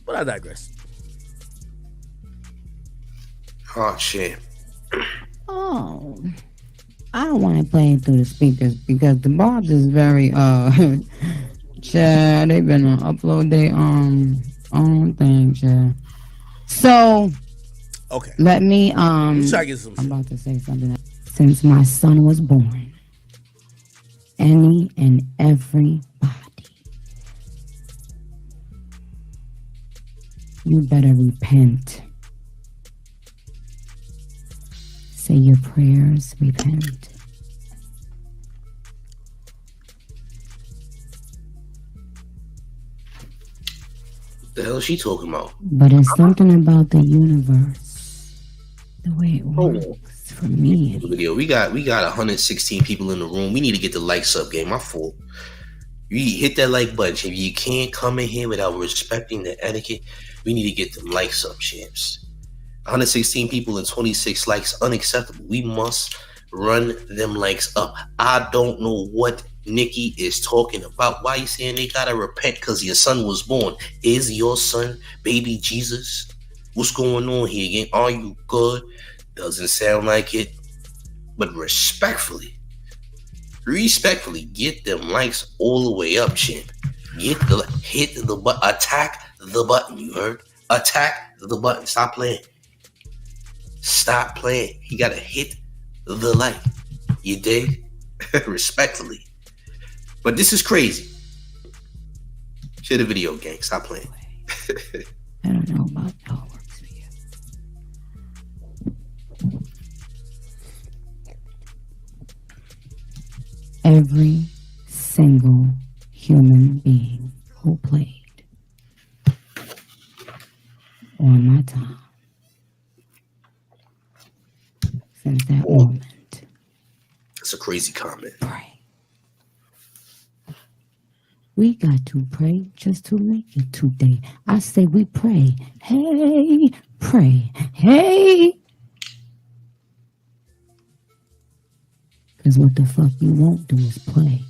But I digress. Oh shit. Oh. I don't want to play it through the speakers because the box is very Chad, they been upload their own thing, Chad. So Okay. let me Let's try to get some I'm shit. about to say something. Since my son was born, any and everybody, you better repent. Say your prayers, repent. The hell is she talking about? But it's something about the universe, the way it works for me. Video. We got 116 people in the room. We need to get the likes up, game. My fault. You hit that like button. If you can't come in here without respecting the etiquette, we need to get the likes up, champs. 116 people and 26 likes, unacceptable. We must run them likes up. I don't know what Nicki is talking about. Why you saying they gotta repent because your son was born? Is your son baby Jesus? What's going on here, gang? Are you good? Doesn't sound like it. But respectfully, get them likes all the way up, champ. Hit the button. Attack the button, you heard? Attack the button. Stop playing. Stop playing. You gotta hit the like. You dig? Respectfully. But this is crazy. Share the video, gang. Stop playing. I don't know about how it works for you. Every single human being who played on my time since that moment. That's a crazy comment. Pray. We got to pray just to make it today. I say we pray. Hey, pray. Hey. Because what the fuck you won't do is play.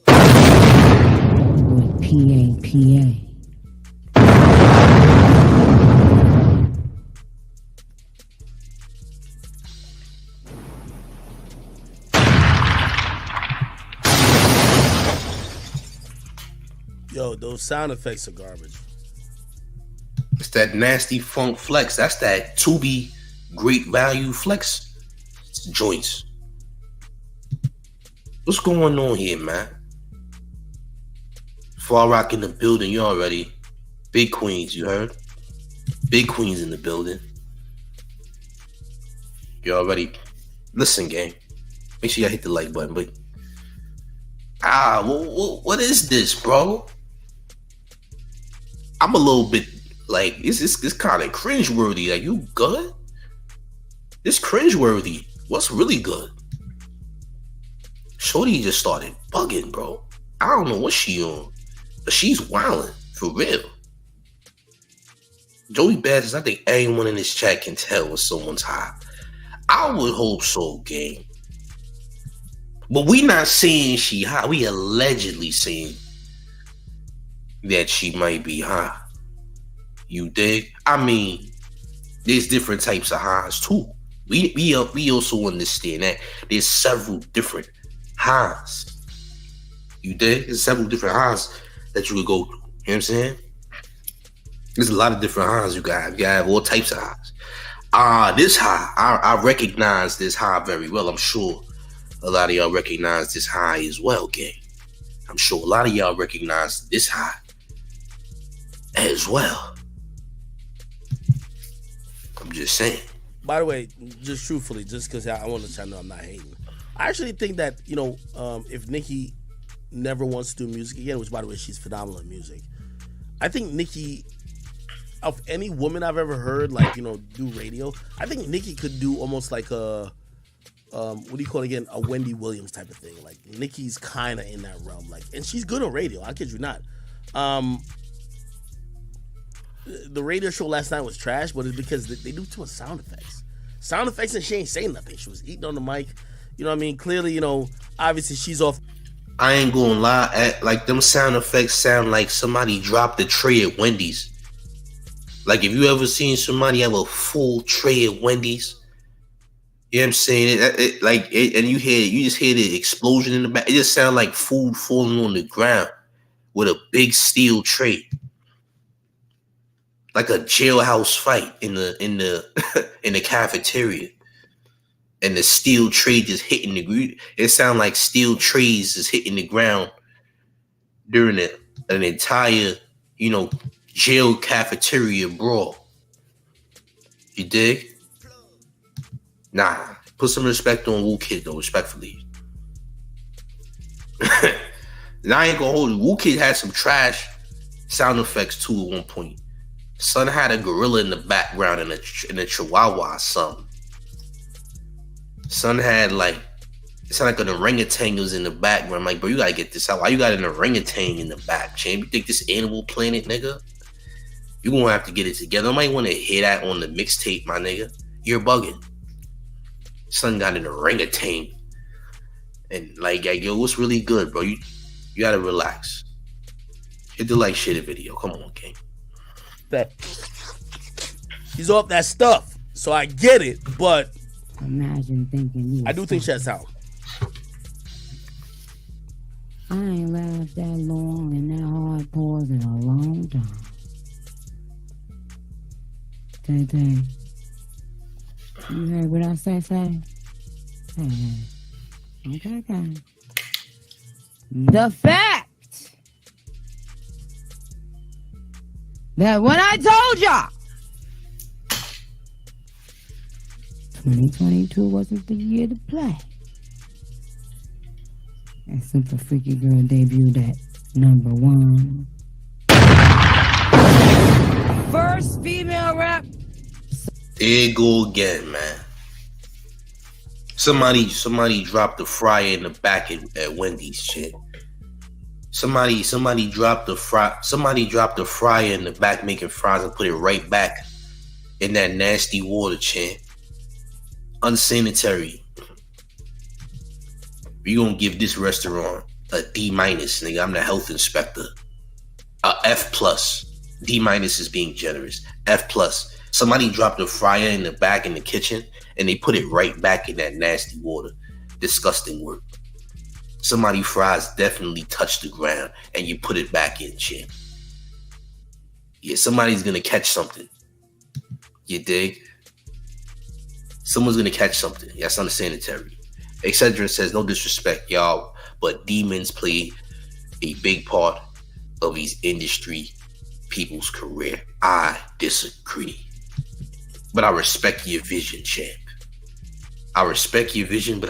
With PAPA. Yo, those sound effects are garbage. It's that nasty funk flex. That's that Tubi great value flex joints. What's going on here, man? Far Rock in the building, you already. Big Queens, you heard? Big Queens in the building. You already. Listen, gang. Make sure y'all hit the like button, but what is this, bro? I'm a little bit like this kind of cringeworthy. Like, you good? This cringeworthy. What's really good? Shorty just started bugging, bro. I don't know what she on, but she's wilding for real. Joey Badass, I think anyone in this chat can tell when someone's high. I would hope so, gang. But we not saying she high. We allegedly saying that she might be high. You dig? I mean, there's different types of highs too. We also understand that there's several different highs. You dig? There's several different highs that you could go through. You know what I'm saying? There's a lot of different highs you got. You gotta have all types of highs. This high, I recognize this high very well. I'm sure a lot of y'all recognize this high as well, gang. I'm sure a lot of y'all recognize this high as well. I'm just saying. By the way, just truthfully, just because I want to let y'all know I'm not hating. I actually think that, if Nicki never wants to do music again, which, by the way, she's phenomenal in music, I think Nicki, of any woman I've ever heard, do radio, I think Nicki could do almost like a, what do you call it again? A Wendy Williams type of thing. Like, Nicki's kind of in that realm. And she's good on radio. I kid you not. The radio show last night was trash, but it's because they do too much sound effects. Sound effects, and she ain't saying nothing. She was eating on the mic. You know what I mean? Clearly, obviously she's off. I ain't gonna lie. Like, them sound effects sound like somebody dropped a tray at Wendy's. Like, if you ever seen somebody have a full tray at Wendy's, You know what I'm saying? And you just hear the explosion in the back. It just sounds like food falling on the ground with a big steel tray. Like a jailhouse fight in the in the cafeteria. And the steel tray just hitting the ground. It sounds like steel trays is hitting the ground during an entire, jail cafeteria brawl. You dig? Nah, put some respect on Wu Kid though, respectfully. And I ain't gonna hold you. Wu Kid had some trash sound effects too at one point. Son had a gorilla in the background and a chihuahua or something. Son had it sounded like an orangutan was in the background. I'm like, bro, you gotta get this out. Why you got an orangutan in the back, champ? You think this Animal Planet, nigga? You gonna have to get it together. I might want to hear that on the mixtape, my nigga. You're bugging. Son got an orangutan. And yo, what's really good, bro? You gotta relax. Hit the like shit video. Come on, King. He's off that stuff. So I get it, but imagine thinking I do think that's out. I ain't laughed that long and that hard pause in a long time. Tay. You heard what I say? Hey. Okay. The fact that when I told y'all 2022 wasn't the year to play, that Super Freaky Girl debuted at #1. First female rap. There you go again, man. Somebody dropped the fryer in the back at Wendy's, shit. Somebody dropped the fryer in the back making fries and put it right back in that nasty water, champ. Unsanitary. We gonna give this restaurant a D-, nigga. I'm the health inspector. A F+. D- is being generous. F+. Somebody dropped a fryer in the back in the kitchen and they put it right back in that nasty water. Disgusting work. Somebody fries definitely touched the ground and you put it back in, champ. Yeah, somebody's gonna catch something. You dig? Someone's gonna catch something. That's unsanitary. Etc. says, no disrespect, y'all, but demons play a big part of these industry people's career. I disagree. But I respect your vision, champ. I respect your vision, but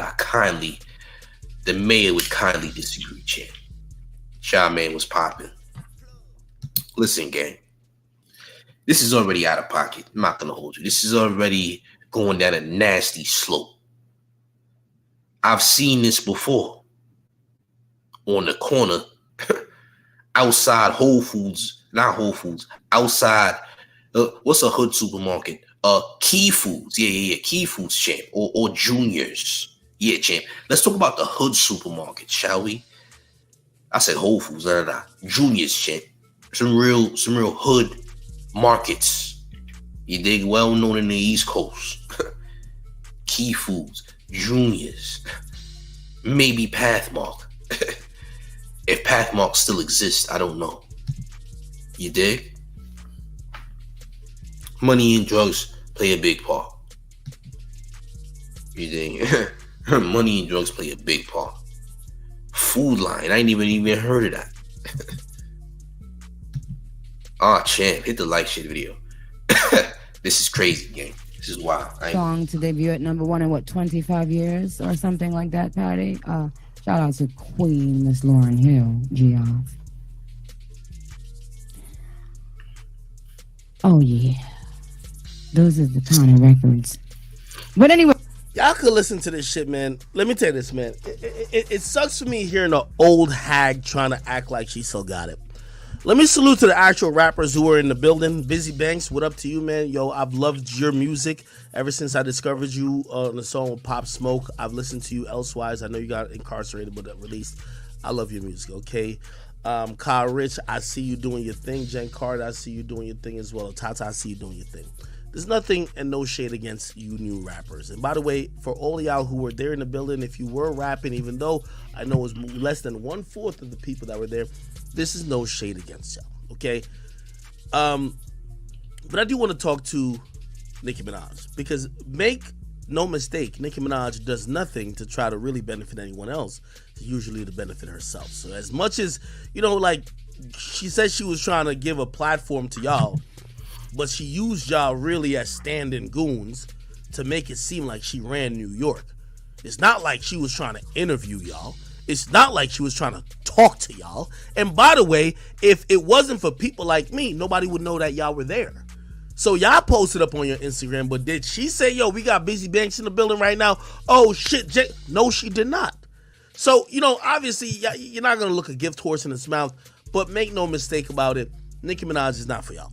the mayor would kindly disagree, champ. Man was popping. Listen, gang. This is already out of pocket. I'm not gonna hold you. This is already going down a nasty slope. I've seen this before. On the corner, outside Whole Foods, not Whole Foods, outside, what's a hood supermarket? Key Foods, yeah, Key Foods, champ, or Juniors, yeah, champ. Let's talk about the hood supermarket, shall we? I said Whole Foods, Juniors, champ. Some real hood markets. You dig? Well known in the East Coast. Key Foods, Juniors, maybe Pathmark. If Pathmark still exists, I don't know. You dig? Money and drugs play a big part. You dig? Money and drugs play a big part. Food Line, I ain't even heard of that. Champ, hit the like shit video. This is crazy, gang. This is wild. Song to debut at #1 in 25 years or something like that, Patty. Shout out to Queen Miss Lauryn Hill, Geoff. Oh yeah, those are the kind of records. But anyway, y'all could listen to this shit, man. Let me tell you this, man. It sucks for me hearing an old hag trying to act like she still got it. Let me salute to the actual rappers who are in the building. Busy Banks, what up to you, man? Yo, I've loved your music ever since I discovered you on the song with Pop Smoke. I've listened to you elsewise. I know you got incarcerated but released. I love your music, okay? Kyle Rich, I see you doing your thing. Jen Carter, I see you doing your thing as well. Tata, I see you doing your thing. There's nothing and no shade against you new rappers. And by the way, for all y'all who were there in the building, if you were rapping, even though I know it was less than 1/4 of the people that were there, this is no shade against y'all, okay? But I do want to talk to Nicki Minaj, because make no mistake, Nicki Minaj does nothing to try to really benefit anyone else. It's usually to benefit herself. So as much as, like she said she was trying to give a platform to y'all, but she used y'all really as stand-in goons to make it seem like she ran New York. It's not like she was trying to interview y'all. It's not like she was trying to talk to y'all. And by the way, if it wasn't for people like me, nobody would know that y'all were there. So y'all posted up on your Instagram, but did she say, yo, we got Busy Banks in the building right now? Oh, shit. No, she did not. So, obviously, you're not going to look a gift horse in its mouth, but make no mistake about it, Nicki Minaj is not for y'all.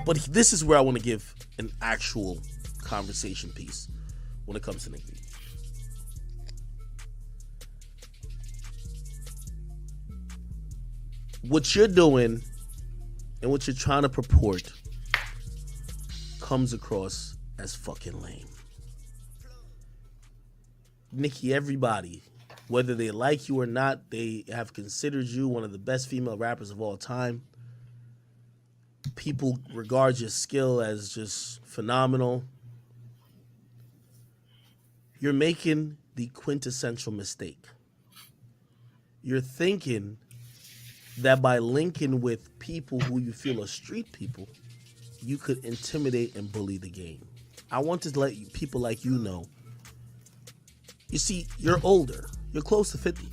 But this is where I want to give an actual conversation piece when it comes to Nicki. What you're doing and what you're trying to purport comes across as fucking lame. Nicki, everybody, whether they like you or not, they have considered you one of the best female rappers of all time. People regard your skill as just phenomenal. You're making the quintessential mistake. You're thinking that by linking with people who you feel are street people, you could intimidate and bully the game. I want to let people like you know. You see, you're older. You're close to 50.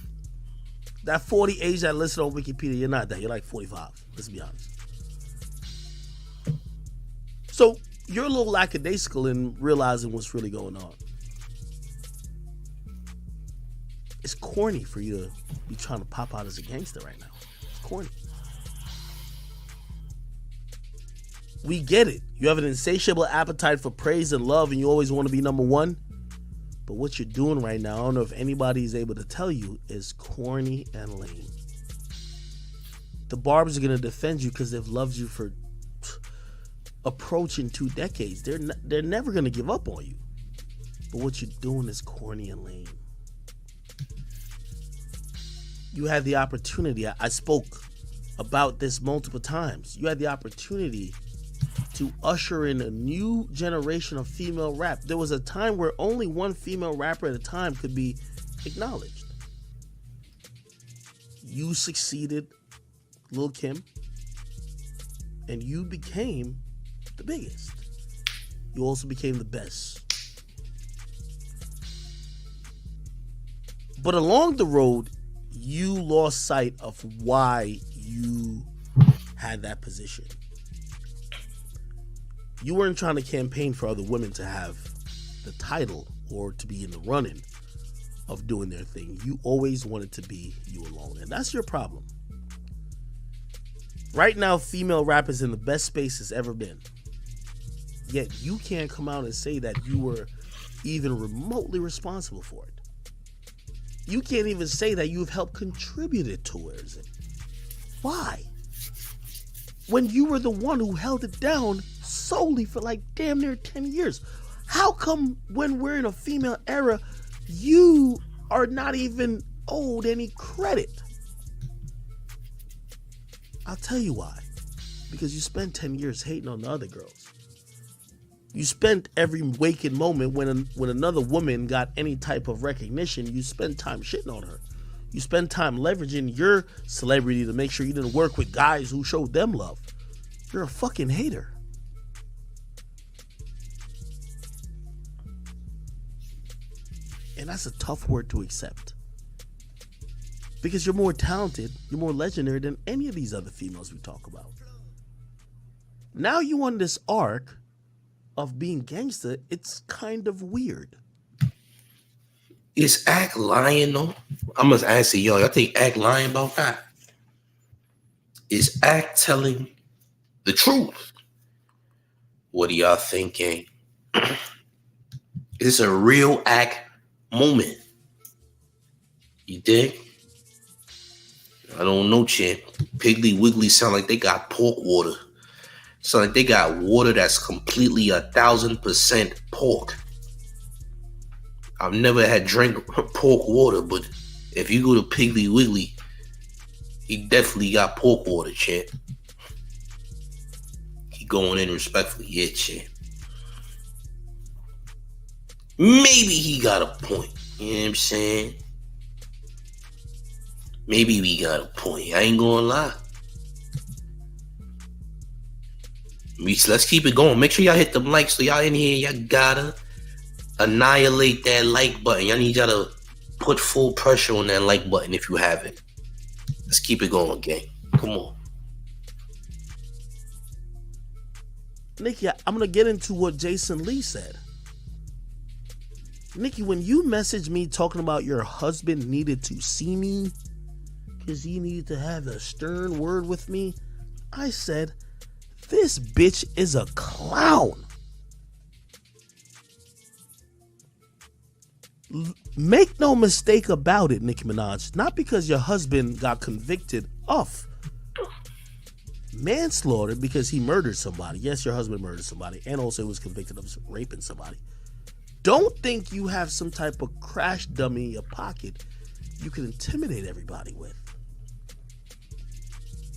That 40 age that listed on Wikipedia, you're not that. You're like 45. Let's be honest. So you're a little lackadaisical in realizing what's really going on. It's corny for you to be trying to pop out as a gangster right now. It's corny. We get it. You have an insatiable appetite for praise and love, and you always want to be number one. But what you're doing right now, I don't know if anybody is able to tell you, is corny and lame. The Barbs are going to defend you because they've loved you for approaching 2 decades. They're never going to give up on you. But what you're doing is corny and lame. You had the opportunity. I spoke about this multiple times. You had the opportunity to usher in a new generation of female rap. There was a time where only one female rapper at a time could be acknowledged. You succeeded, Lil' Kim, and you became the biggest. You also became the best. But along the road, you lost sight of why you had that position. You weren't trying to campaign for other women to have the title or to be in the running of doing their thing. You always wanted to be you alone, and that's your problem. Right now, female rap is in the best space it's ever been. Yet you can't come out and say that you were even remotely responsible for it. You can't even say that you've helped contributed towards it. Why? When you were the one who held it down solely for like damn near 10 years. How come when we're in a female era, you are not even owed any credit? I'll tell you why. Because you spent 10 years hating on the other girls. You spent every waking moment when another woman got any type of recognition, you spent time shitting on her. You spend time leveraging your celebrity to make sure you didn't work with guys who showed them love. You're a fucking hater. And that's a tough word to accept. Because you're more talented, you're more legendary than any of these other females we talk about. Now you on this arc of being gangster, it's kind of weird. Is Act lying though? I must answer y'all. I think Act lying about that. Is Act telling the truth? What are y'all thinking? Is this a real Act moment? You dig? I don't know, champ. Piggly Wiggly sound like they got pork water. So like they got water that's completely 1,000% pork. I've never had drank pork water, but if you go to Piggly Wiggly, he definitely got pork water, champ. He going in respectfully, yeah, champ. Maybe he got a point. You know what I'm saying? Maybe we got a point. I ain't gonna lie. Let's keep it going. Make sure y'all hit them likes. So y'all in here, y'all gotta annihilate that like button. Y'all need y'all to put full pressure on that like button if you haven't. Let's keep it going, gang. Come on. Nicki, I'm gonna get into what Jason Lee said. Nicki, when you messaged me talking about your husband needed to see me because he needed to have a stern word with me, I said, this bitch is a clown. Make no mistake about it, Nicki Minaj. Not because your husband got convicted of manslaughter because he murdered somebody. Yes, your husband murdered somebody and also was convicted of raping somebody. Don't think you have some type of crash dummy in your pocket you can intimidate everybody with.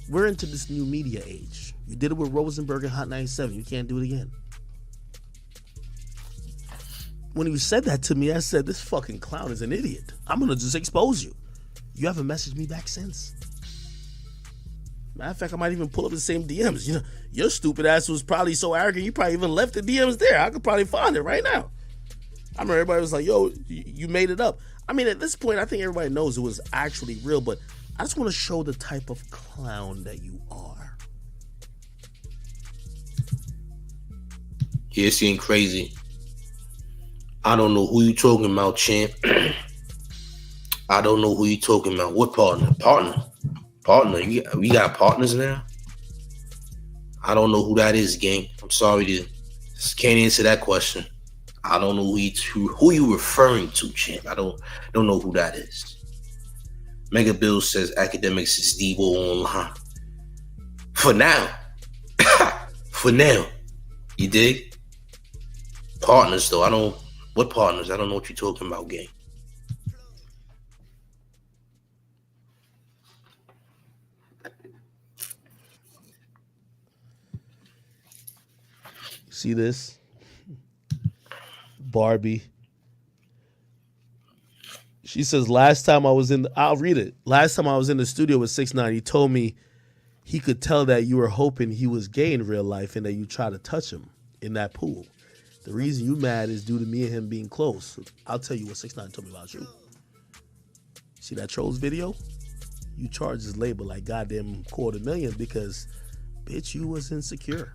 We're into this new media age. You did it with Rosenberg and Hot 97. You can't do it again. When you said that to me, I said, this fucking clown is an idiot. I'm going to just expose you. You haven't messaged me back since. Matter of fact, I might even pull up the same DMs. You know, your stupid ass was probably so arrogant, you probably even left the DMs there. I could probably find it right now. I remember everybody was like, yo, you made it up. I mean, at this point, I think everybody knows it was actually real, but I just want to show the type of clown that you are. Yeah, it's getting crazy. I don't know who you talking about, champ. I don't know who you talking about. What partner? Partner. We got partners now? I don't know who that is, gang. I'm sorry to can't answer that question. I don't know who you referring to, champ. I don't know who that is. Mega Bill says Akademiks is Devo online. For now. For now. You dig? Partners though. What partners? I don't know what you're talking about, gang. See this? Barbie. She says, I'll read it. Last time I was in the studio with 6ix9ine, he told me he could tell that you were hoping he was gay in real life and that you try to touch him in that pool. The reason you mad is due to me and him being close. I'll tell you what 6ix9ine told me about you. See that Trolls video? You charged his label like goddamn $250,000 because, bitch, you was insecure.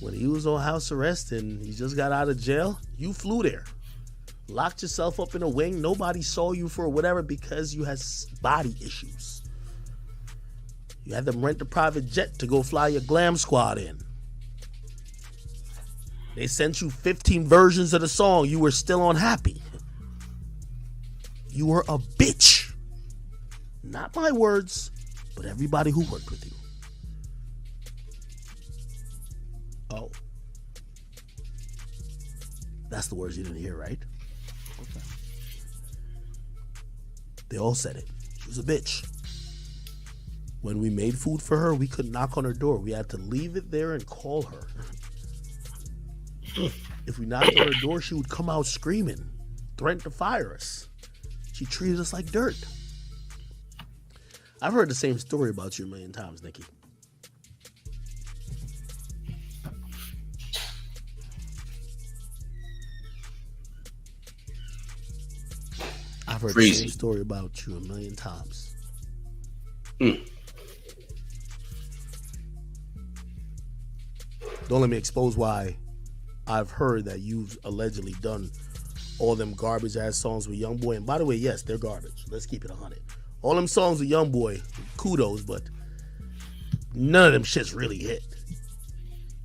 When he was on house arrest and he just got out of jail, you flew there. Locked yourself up in a wing. Nobody saw you for whatever because you had body issues. You had them rent a private jet to go fly your glam squad in. They sent you 15 versions of the song. You were still unhappy. You were a bitch. Not my words, but everybody who worked with you. Oh. That's the words you didn't hear, right? Okay. They all said it. She was a bitch. When we made food for her, we couldn't knock on her door. We had to leave it there and call her. If we knocked on her door, she would come out screaming, threaten to fire us. She treated us like dirt. I've heard the same story about you a million times, Nicki. I've heard the same story about you a million times. Don't let me expose why I've heard that you've allegedly done all them garbage ass songs with Youngboy. And by the way, yes, they're garbage. Let's keep it 100. All them songs with Youngboy, kudos, but none of them shits really hit.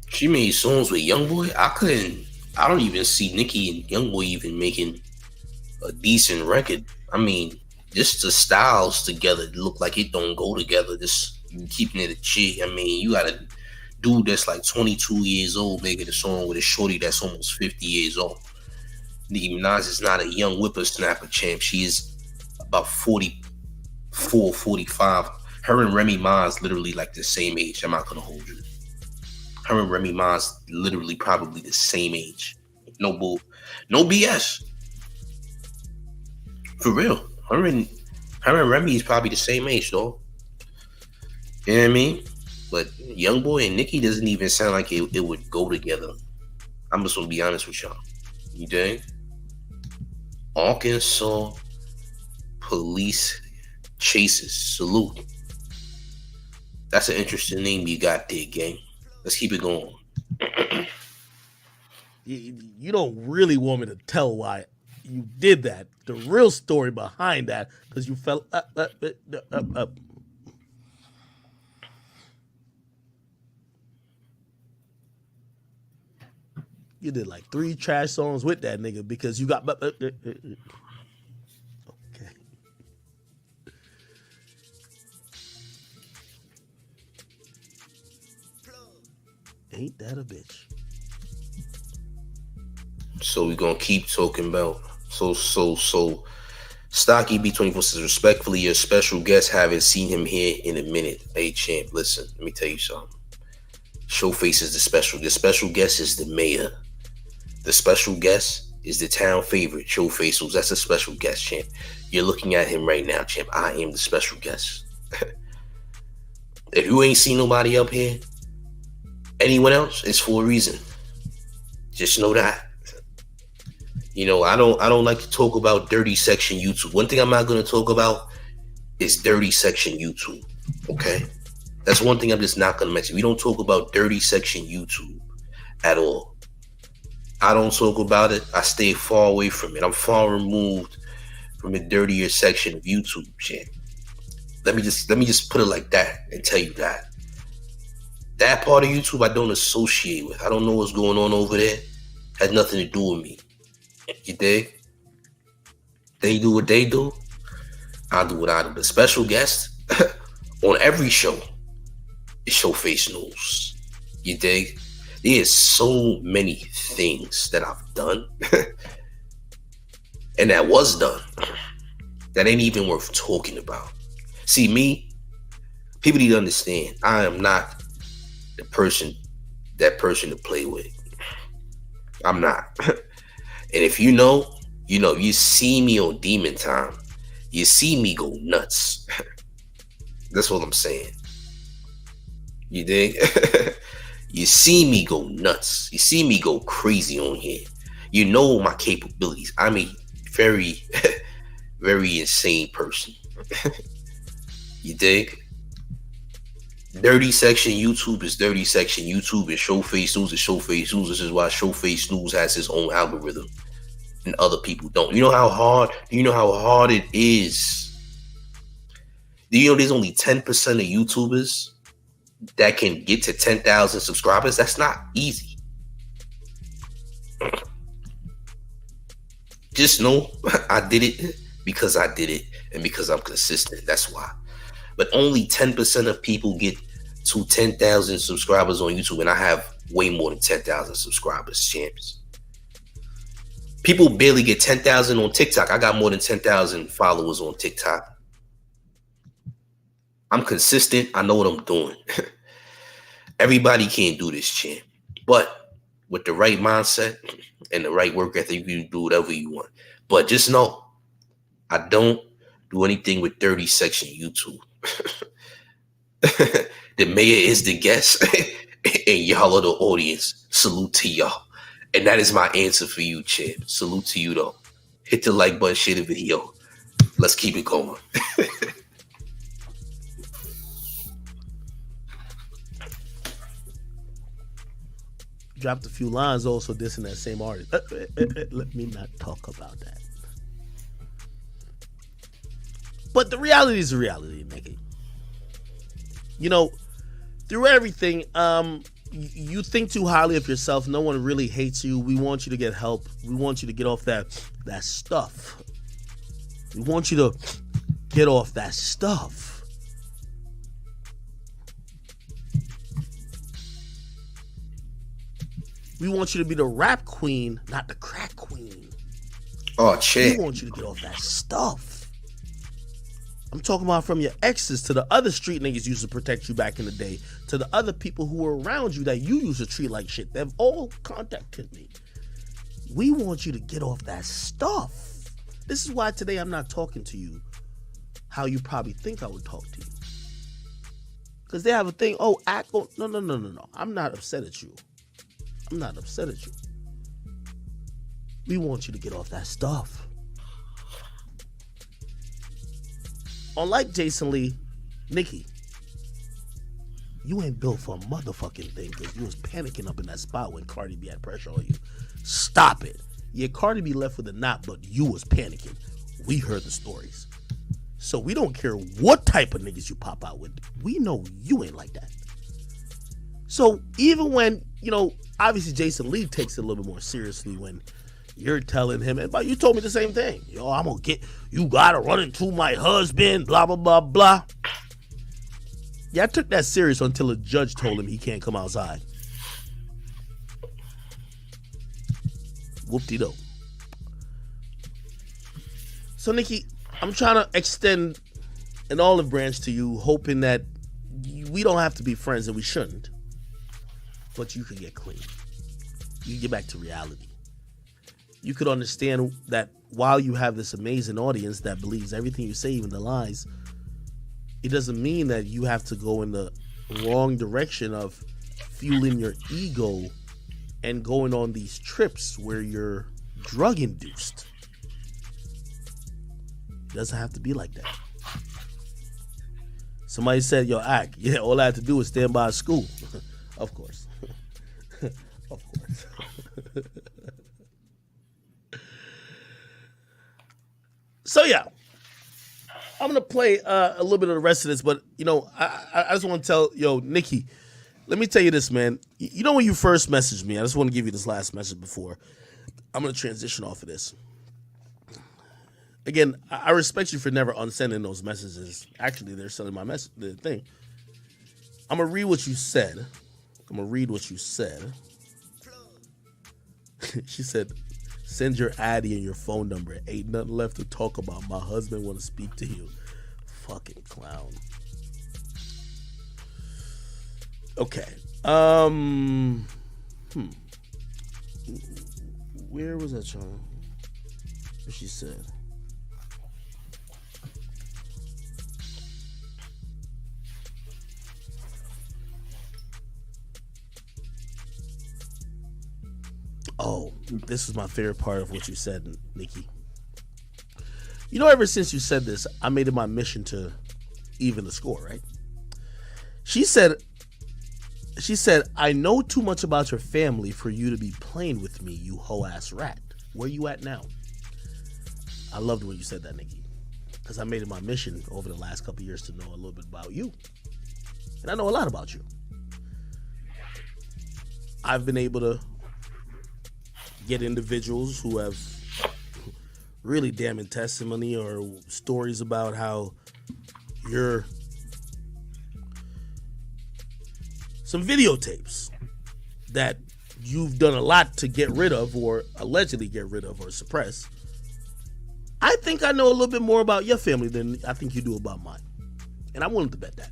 She made songs with Youngboy? I don't even see Nicki and Youngboy even making a decent record. I mean, just the styles together look like it don't go together. This You keeping it a G. I mean, you got a dude that's like 22 years old making a song with a shorty that's almost 50 years old. Nicki Minaj is not a young whippersnapper, champ. She is about 44, 45. Her and Remy Ma is literally like the same age. I'm not gonna hold you. Her and Remy Ma is literally probably the same age. No bull, no BS. For real. Her and Remy is probably the same age, though. You know what I mean? But Youngboy and Nicki doesn't even sound like it would go together. I'm just gonna be honest with y'all. You dig? Arkansas Police Chases. Salute. That's an interesting name you got there, gang. Let's keep it going. You don't really want me to tell why you did that. The real story behind that, because you fell up. You did like 3 trash songs with that nigga because you got. Okay. Ain't that a bitch? So we're gonna keep talking about so Stocky B24 says, respectfully, your special guest, haven't seen him here in a minute. Hey champ, listen, let me tell you something. Showface is the special guest is the mayor. The special guest is the town favorite, Showface. So that's a special guest, champ. You're looking at him right now, champ. I am the special guest. If you ain't seen nobody up here, anyone else, it's for a reason. Just know that. You know, I don't like to talk about dirty section YouTube. One thing I'm not going to talk about is dirty section YouTube. Okay? That's one thing I'm just not going to mention. We don't talk about dirty section YouTube at all. I don't talk about it. I stay far away from it. I'm far removed from the dirtier section of YouTube, champ. Let me just put it like that and tell you that. That part of YouTube I don't associate with. I don't know what's going on over there. Has nothing to do with me. You dig? They do what they do. I do what I do. The special guest on every show is Showface News. You dig? There's so many things that I've done and that was done that ain't even worth talking about. See, me, people need to understand, I am not that person to play with. I'm not. And if you know, you see me on Demon Time, you see me go nuts. That's what I'm saying. You dig? You see me go nuts. You see me go crazy on here. You know my capabilities. I'm a very, very insane person. You dig? Dirty section YouTube is dirty section YouTube, and Showface News is Showface News. This is why Showface News has his own algorithm and other people don't. You know how hard it is? Do you know there's only 10% of YouTubers that can get to 10,000 subscribers? That's not easy. Just know I did it because I did it and because I'm consistent. That's why. But only 10% of people get to 10,000 subscribers on YouTube, and I have way more than 10,000 subscribers, champs. People barely get 10,000 on TikTok. I got more than 10,000 followers on TikTok. I'm consistent. I know what I'm doing. Everybody can't do this, champ. But with the right mindset and the right work ethic, you can do whatever you want. But just know, I don't do anything with dirty section YouTube. The mayor is the guest and y'all are the audience. Salute to y'all. And that is my answer for you, champ. Salute to you, though. Hit the like button, share the video. Let's keep it going. Dropped a few lines also dissing that same artist. Let me not talk about that. But the reality is the reality, nigga. You know, through everything, you think too highly of yourself. No one really hates you. We want you to get help. We want you to get off that stuff. We want you to get off that stuff. We want you to be the rap queen, not the crack queen. Oh, shit. We want you to get off that stuff. I'm talking about from your exes to the other street niggas used to protect you back in the day, to the other people who were around you that you used to treat like shit. They've all contacted me. We want you to get off that stuff. This is why today I'm not talking to you how you probably think I would talk to you. Because they have a thing, no. I'm not upset at you. I'm not upset at you. We want you to get off that stuff. Unlike Jason Lee, Nicki, you ain't built for a motherfucking thing because you was panicking up in that spot when Cardi B had pressure on you. Stop it. Yeah, Cardi B left with a knot, but you was panicking. We heard the stories. So we don't care what type of niggas you pop out with. We know you ain't like that. So even when, obviously Jason Lee takes it a little bit more seriously when you're telling him, but you told me the same thing. I'm going to get, you got to run into my husband, blah, blah, blah, blah. Yeah, I took that serious until a judge told him he can't come outside. Whoop-de-do. So, Nicki, I'm trying to extend an olive branch to you, hoping that we don't have to be friends, and we shouldn't. But you could get clean. You can get back to reality. You could understand that while you have this amazing audience that believes everything you say, even the lies, it doesn't mean that you have to go in the wrong direction of fueling your ego and going on these trips where you're drug induced. It doesn't have to be like that. Somebody said, yo, Ak, yeah, all I have to do is stand by a school. Of course. Of course. So, yeah. I'm going to play a little bit of the rest of this, but, I just want to tell, Nicki, let me tell you this, man. When you first messaged me, I just want to give you this last message before I'm going to transition off of this. Again, I respect you for never unsending those messages. Actually, they're sending my message, the thing. I'm going to read what you said. She said, send your Addy and your phone number. Ain't nothing left to talk about. My husband want to speak to you. Fucking clown. Okay. Where was that, Sean? What she said? Oh, this is my favorite part of what you said, Nicki. Ever since you said this, I made it my mission to even the score, right? She said, I know too much about your family for you to be playing with me, you hoe-ass rat. Where you at now? I loved when you said that, Nicki, because I made it my mission over the last couple of years to know a little bit about you. And I know a lot about you. I've been able to get individuals who have really damning testimony or stories about how you're some videotapes that you've done a lot to get rid of or allegedly get rid of or suppress. I think I know a little bit more about your family than I think you do about mine. And I'm willing to bet that.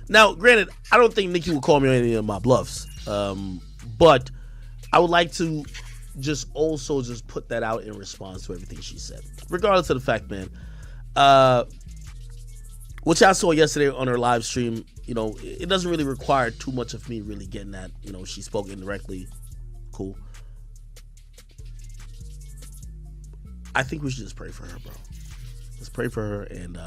Now, granted, I don't think Nicki will call me on any of my bluffs. But I would like to just put that out in response to everything she said. Regardless of the fact, man, which I saw yesterday on her live stream, it doesn't really require too much of me really getting that. She spoke indirectly. Cool. I think we should just pray for her, bro. Let's pray for her. And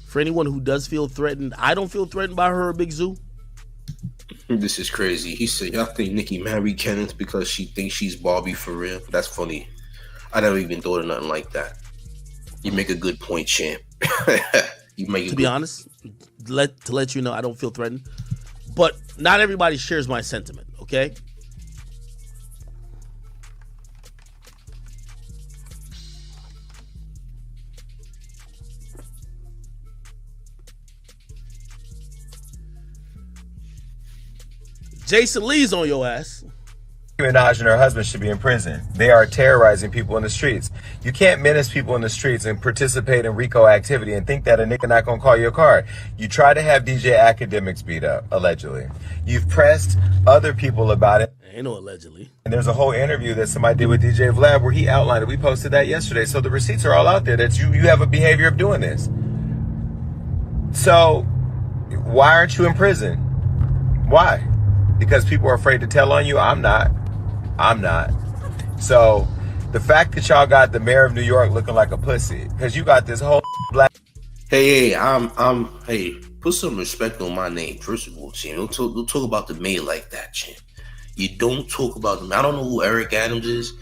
for anyone who does feel threatened, I don't feel threatened by her or Big Zoo. This is crazy. He said, y'all think Nicki married Kenneth because she thinks she's Barbie for real? That's funny. I never even thought of nothing like that. You make a good point, champ. To be honest, to let you know, I don't feel threatened. But not everybody shares my sentiment, okay? Jason Lee's on your ass. Nicki Minaj and her husband should be in prison. They are terrorizing people in the streets. You can't menace people in the streets and participate in RICO activity and think that a nigga not gonna call your card. You try to have DJ Akademiks beat up, allegedly. You've pressed other people about it. Ain't no allegedly. And there's a whole interview that somebody did with DJ Vlad where he outlined it. We posted that yesterday. So the receipts are all out there that you have a behavior of doing this. So why aren't you in prison? Why? Because people are afraid to tell on you? I'm not. So the fact that y'all got the mayor of New York looking like a pussy, because you got this whole black. Hey, put some respect on my name, first of all, Chin. Don't talk about the mayor like that, Chin. You don't talk about them. I don't know who Eric Adams is,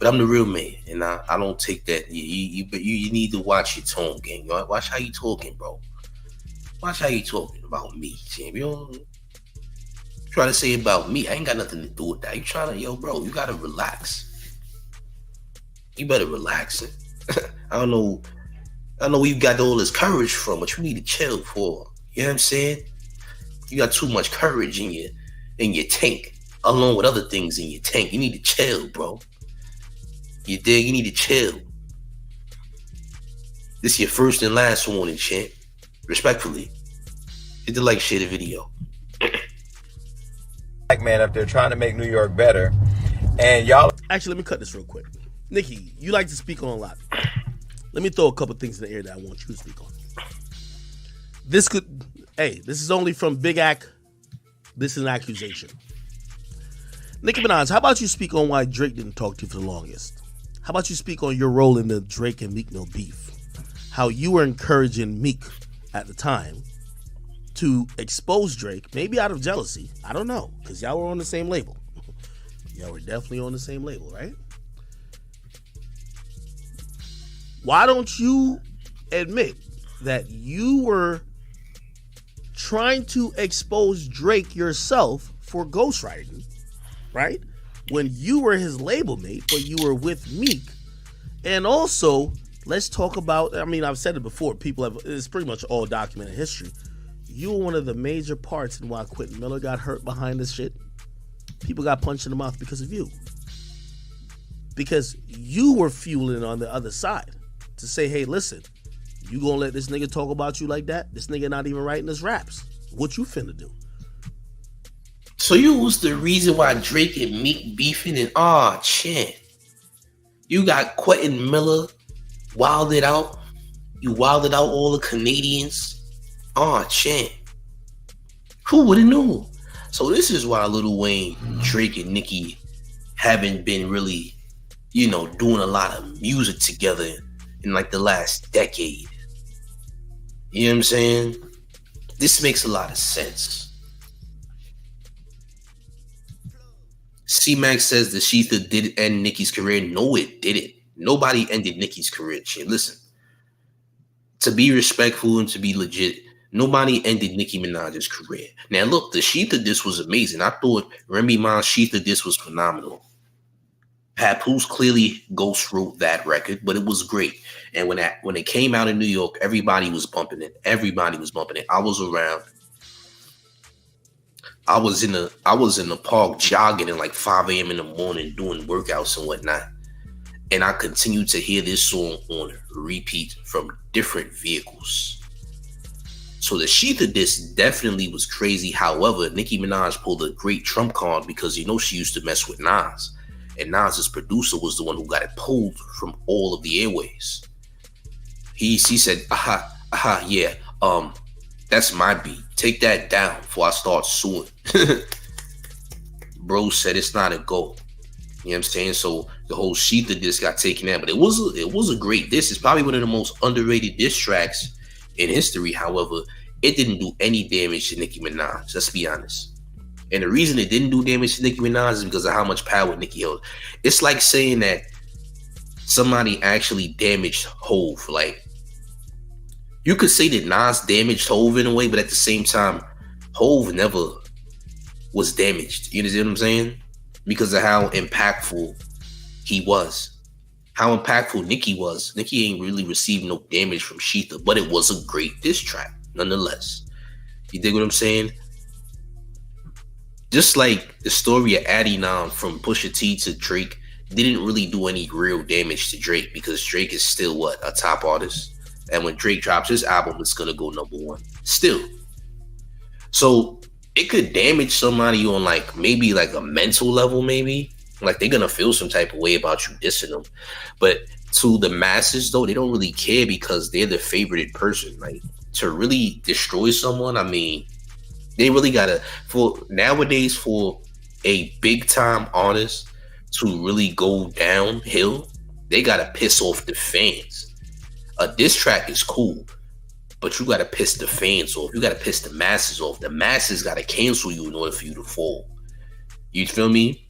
but I'm the real mayor, and I don't take that. You need to watch your tone, gang. Watch how you talking, bro. Watch how you talking about me, Chin. You know, try to say about me. I ain't got nothing to do with that. You trying to, bro, you gotta relax. You better relax. I don't know where you got all this courage from, but you need to chill for. You know what I'm saying? You got too much courage in your tank, along with other things in your tank. You need to chill, bro. You dig? You need to chill. This is your first and last warning, champ. Respectfully. Hit the like, share the video. Black man up there trying to make New York better, and y'all. Actually, let me cut this real quick. Nikki, you like to speak on a lot. Let me throw a couple things in the air that I want you to speak on. This is only from Big Ack. This is an accusation. Nicki Minaj, how about you speak on why Drake didn't talk to you for the longest? How about you speak on your role in the Drake and Meek Mill beef? How you were encouraging Meek at the time to expose Drake, maybe out of jealousy. I don't know, because y'all were on the same label. Y'all were definitely on the same label, right? Why don't you admit that you were trying to expose Drake yourself for ghostwriting, right? When you were his label mate, but you were with Meek. And also, let's talk about, I've said it before, it's pretty much all documented history. You were one of the major parts in why Quentin Miller got hurt behind this shit. People got punched in the mouth because of you. Because you were fueling on the other side to say, hey, listen, you gonna let this nigga talk about you like that? This nigga not even writing his raps. What you finna do? So you was the reason why Drake and Meek beefing and shit. You got Quentin Miller wilded out. You wilded out all the Canadians. Shit. Who would have known? So this is why Lil Wayne, Drake, and Nicki haven't been really, doing a lot of music together in like the last decade. You know what I'm saying? This makes a lot of sense. C-Max says the Sheetha did end Nicki's career. No, it didn't. Nobody ended Nicki's career. Shit, listen. To be respectful and to be legit, nobody ended Nicki Minaj's career. Now, look, the Sheetha disc was amazing. I thought Remy Ma's Sheetha disc was phenomenal. Papoose clearly ghost wrote that record, but it was great. And when it came out in New York, everybody was bumping it. Everybody was bumping it. I was around. I was in the park jogging at like 5 a.m. in the morning doing workouts and whatnot. And I continued to hear this song on repeat from different vehicles. So the Sheetha disc definitely was crazy. However, Nicki Minaj pulled a great trump card because she used to mess with Nas. And Nas's producer was the one who got it pulled from all of the airways. He said, yeah, that's my beat. Take that down before I start suing. Bro said it's not a go. You know what I'm saying? So the whole Sheetha disc got taken out. But it was a great disc. It's probably one of the most underrated diss tracks in history. However, it didn't do any damage to Nicki Minaj. Let's be honest. And the reason it didn't do damage to Nicki Minaj is because of how much power Nicki held. It's like saying that somebody actually damaged Hove. Like, you could say that Nas damaged Hove in a way, but at the same time, Hove never was damaged. You understand what I'm saying? Because of how impactful he was. How impactful Nicki was. Nicki ain't really received no damage from Sheetha, but it was a great diss track, nonetheless. You dig what I'm saying? Just like the story of Adidon from Pusha T to Drake didn't really do any real damage to Drake because Drake is still what, a top artist, and when Drake drops his album, it's gonna go #1 still. So it could damage somebody on like maybe like a mental level, maybe like they're gonna feel some type of way about you dissing them, but to the masses though, they don't really care because they're the favorited person. Like to really destroy someone, I mean, they really gotta for nowadays for a big time artist to really go downhill, they gotta piss off the fans. A diss track is cool, but you gotta piss the fans off. You gotta piss the masses off. The masses gotta cancel you in order for you to fall. You feel me?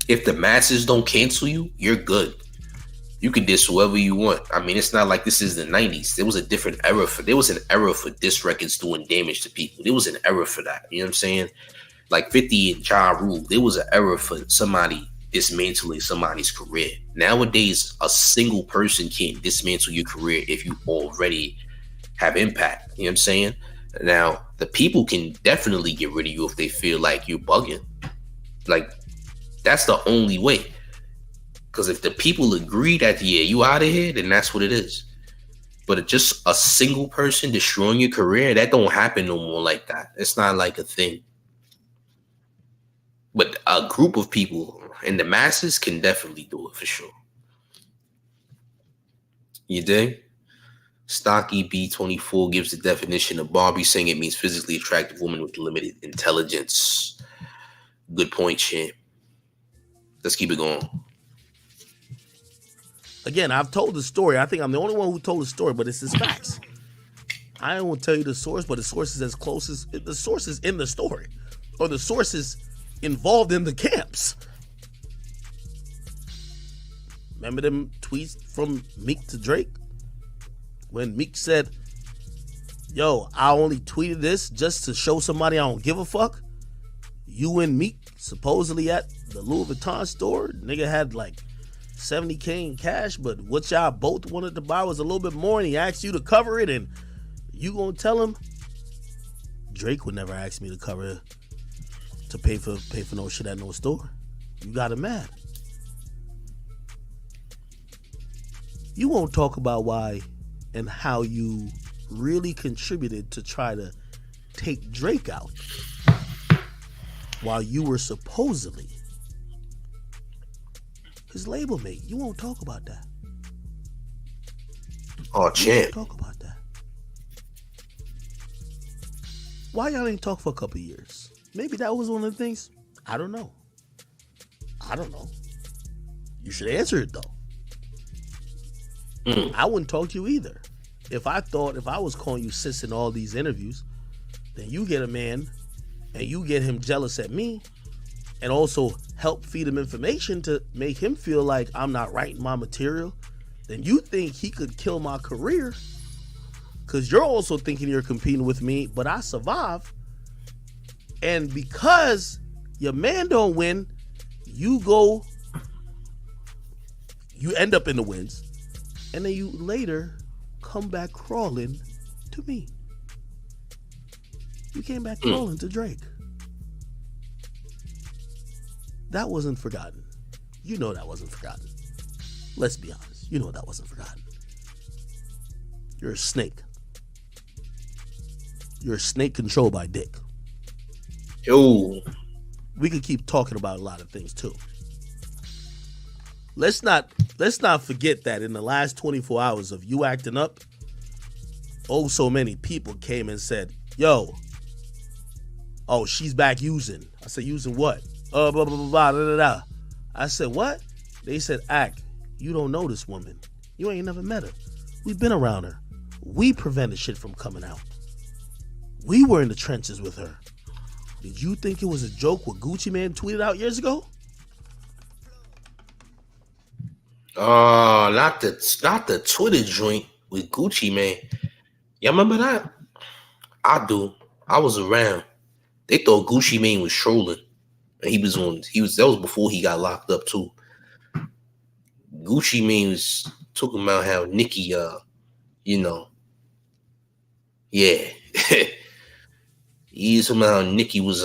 If the masses don't cancel you, you're good. You can diss whoever you want. I mean, it's not like this is the 90s. There was a different era there was an era for diss records doing damage to people. There was an era for that. You know what I'm saying? Like 50 and Ja Rule, there was an era for somebody dismantling somebody's career. Nowadays, a single person can't dismantle your career if you already have impact. You know what I'm saying? Now, the people can definitely get rid of you if they feel like you're bugging. Like, that's the only way. Because if the people agree that, yeah, you out of here, then that's what it is. But just a single person destroying your career, that don't happen no more like that. It's not like a thing. But a group of people and the masses can definitely do it for sure. You dig? Stocky B24 gives the definition of Barbie, saying it means physically attractive woman with limited intelligence. Good point, champ. Let's keep it going. Again, I've told the story. I think I'm the only one who told the story, but it's his facts. I won't tell you the source, but the source is as close as the source is in the story, or the sources involved in the camps. Remember them tweets from Meek to Drake? When Meek said, yo, I only tweeted this just to show somebody I don't give a fuck. You and Meek supposedly at the Louis Vuitton store. Nigga had like $70K in cash, but what y'all both wanted to buy was a little bit more, and he asked you to cover it, and you gonna tell him? Drake would never ask me to cover to pay for no shit at no store. You got him mad. You won't talk about why and how you really contributed to try to take Drake out while you were supposedly his label mate. You won't talk about that. Oh, champ. Talk about that. Why y'all ain't talk for a couple years? Maybe that was one of the things. I don't know. You should answer it though. I wouldn't talk to you either. If I was calling you sis in all these interviews, then you get a man and you get him jealous at me and also help feed him information to make him feel like I'm not writing my material, then you think he could kill my career because you're also thinking you're competing with me, but I survive. And because your man don't win, you end up in the wins. And then you later come back crawling to me. You came back crawling to Drake. That wasn't forgotten. You know that wasn't forgotten. Let's be honest. You know that wasn't forgotten. You're a snake. You're a snake controlled by dick. Yo. We could keep talking about a lot of things too. Let's not forget that in the last 24 hours of you acting up, so many people came and said, yo, oh, she's back using. I said, using what? Blah, blah, blah, blah, da, da, da. I said, what? They said, Ack, you don't know this woman. You ain't never met her. We've been around her. We prevented shit from coming out. We were in the trenches with her. Did you think it was a joke what Gucci Mane tweeted out years ago? Not the Twitter joint with Gucci Mane. Y'all remember that? I do. I was around. They thought Gucci Mane was trolling. And that was before he got locked up too. Gucci Mane was talking about how Nicki, yeah. He somehow Nicki was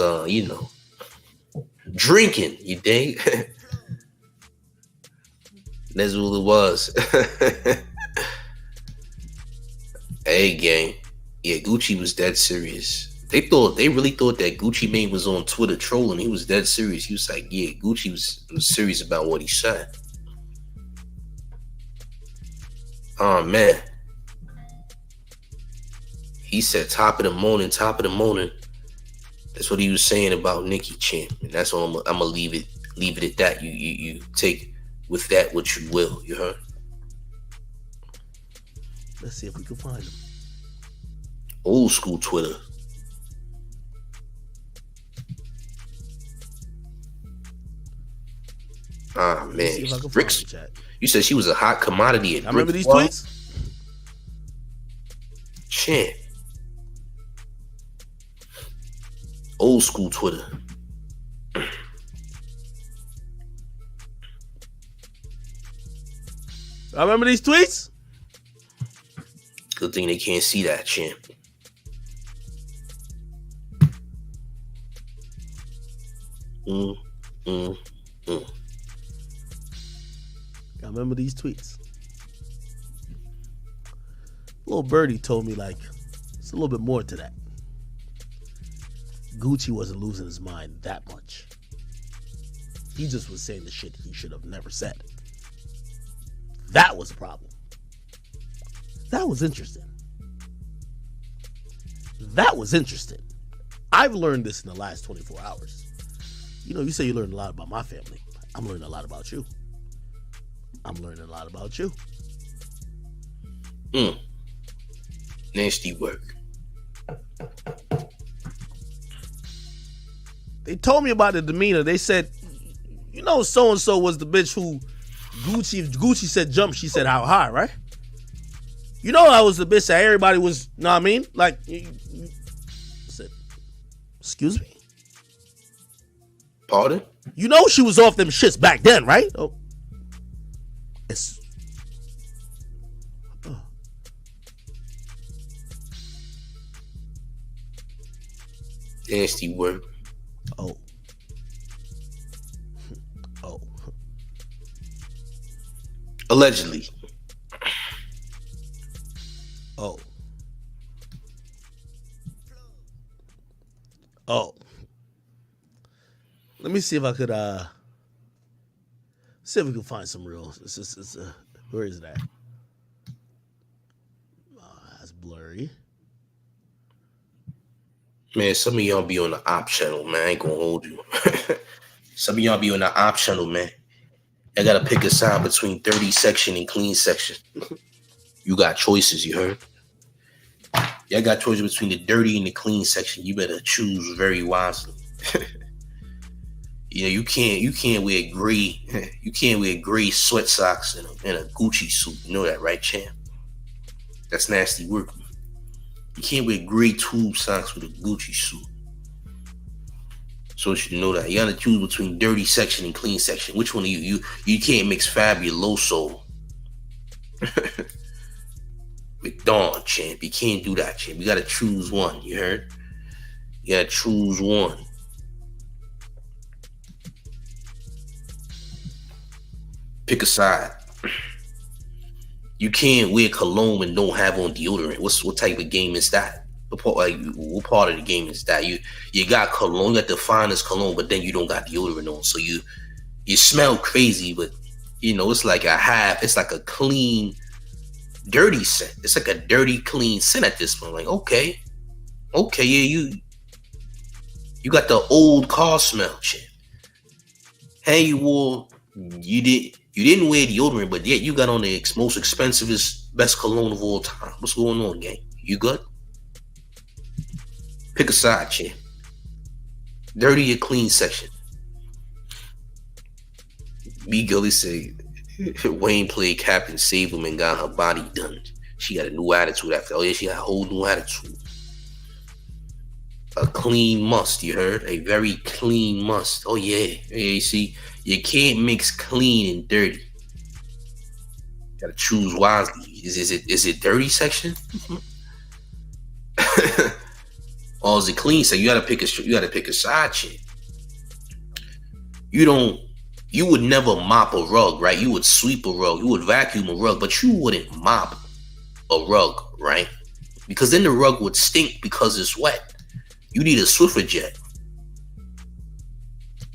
drinking, you dig? That's what it was. Hey, gang. Yeah, Gucci was dead serious. They really thought that Gucci Mane was on Twitter trolling. He was dead serious. He was like, yeah, Gucci was serious about what he said. Oh, man. He said top of the morning. That's what he was saying about Nicki, champ. And that's what I'm gonna leave it at that. You take with that what you will, you heard? Let's see if we can find him. Old school Twitter. Ah, man. Rick's, you said she was a hot commodity. I remember these tweets? Champ. Old school Twitter. I remember these tweets? Good thing they can't see that, champ. I remember these tweets. Little birdie told me like it's a little bit more to that. Gucci wasn't losing his mind that much. He just was saying the shit he should have never said. That was a problem. That was interesting. I've learned this in the last 24 hours. You know, you say you learned a lot about my family. I'm learning a lot about you. Nasty work. They told me about the demeanor. They said, you know, so-and-so was the bitch who Gucci said jump, she said how high, right? You know I was the bitch that everybody was, know what I mean? Like, I said, excuse me? Pardon? You know she was off them shits back then, right? Oh. It's... Nasty work. Oh. Allegedly. Oh. Let me see if I could see if we can find some real. Where is that? That's blurry. Man, some of y'all be on the op channel, man. I ain't gonna hold you. Some of y'all be on the op channel, man. I gotta pick a side between dirty section and clean section. You got choices, you heard? Y'all got choices between the dirty and the clean section. You better choose very wisely. You know, you can't wear gray. You can't wear gray sweat socks and a Gucci suit. You know that, right, champ? That's nasty work. You can't wear gray tube socks with a Gucci suit. So you should know that. You gotta choose between dirty section and clean section. Which one are you? You can't mix Fabuloso with Dawn, champ. You can't do that, champ. You gotta choose one. You heard? You gotta choose one. Pick a side. You can't wear cologne and don't have on deodorant. What type of game is that? What part of the game is that? You got cologne, you got the finest cologne, but then you don't got deodorant on. So you smell crazy, but you know, it's like a clean, dirty scent. It's like a dirty, clean scent at this point. Like, okay, yeah, you got the old car smell, champ. Hey, you didn't wear deodorant, but yet you got on the most expensivest, best cologne of all time. What's going on, gang? You good? Pick a side, champ. Dirty or clean section. B. Gully said Wayne played Captain Save him and got her body done. She got a new attitude after. Oh yeah, she got a whole new attitude. A clean must, you heard? A very clean must. Oh yeah. You see, you can't mix clean and dirty. Gotta choose wisely. Is it dirty section? Or is it clean? So you gotta pick a side chick. You would never mop a rug, right? You would sweep a rug, you would vacuum a rug, but you wouldn't mop a rug, right? Because then the rug would stink because it's wet. You need a Swiffer jet.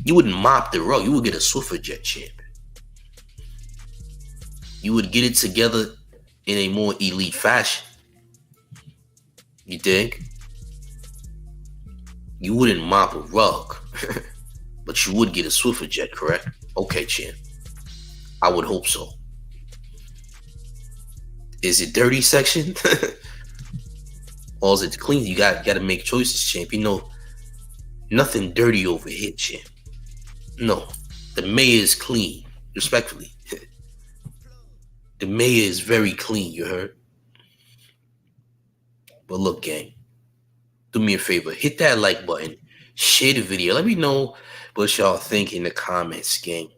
You wouldn't mop the rug, you would get a Swiffer jet, champ. You would get it together in a more elite fashion. You dig? You wouldn't mop a rug, but you would get a Swiffer jet, correct? Okay, champ. I would hope so. Is it dirty section? Or is it clean? You got to make choices, champ. You know, nothing dirty over here, champ. No, the mayor is clean, respectfully. The mayor is very clean, you heard? But look, gang, do me a favor. Hit that like button. Share the video. Let me know what y'all think in the comments, gang.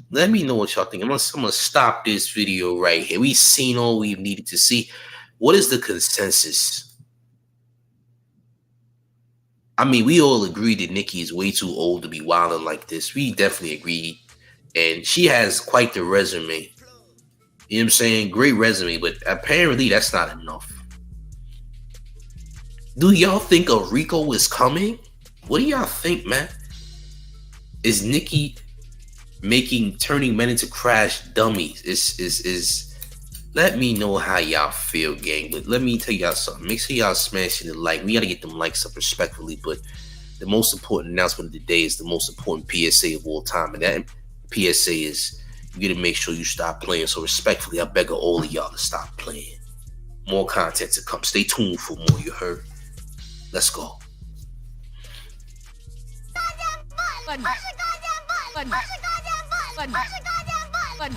Let me know what y'all think. I'm gonna stop this video right here. We've seen all we needed to see. What is the consensus? I mean, we all agree that Nicki is way too old to be wilding like this. We definitely agree. And she has quite the resume. You know what I'm saying? Great resume, but apparently that's not enough. Do y'all think a RICO is coming? What do y'all think, man? Is Nicki turning men into crash dummies? Let me know how y'all feel, gang. But let me tell y'all something. Make sure y'all smashing the like. We gotta get them likes up respectfully. But the most important announcement of the day is the most important PSA of all time. And that PSA is you gotta make sure you stop playing. So respectfully, I beg of all of y'all to stop playing. More content to come. Stay tuned for more, you heard? Let's go. Push a goddamn button.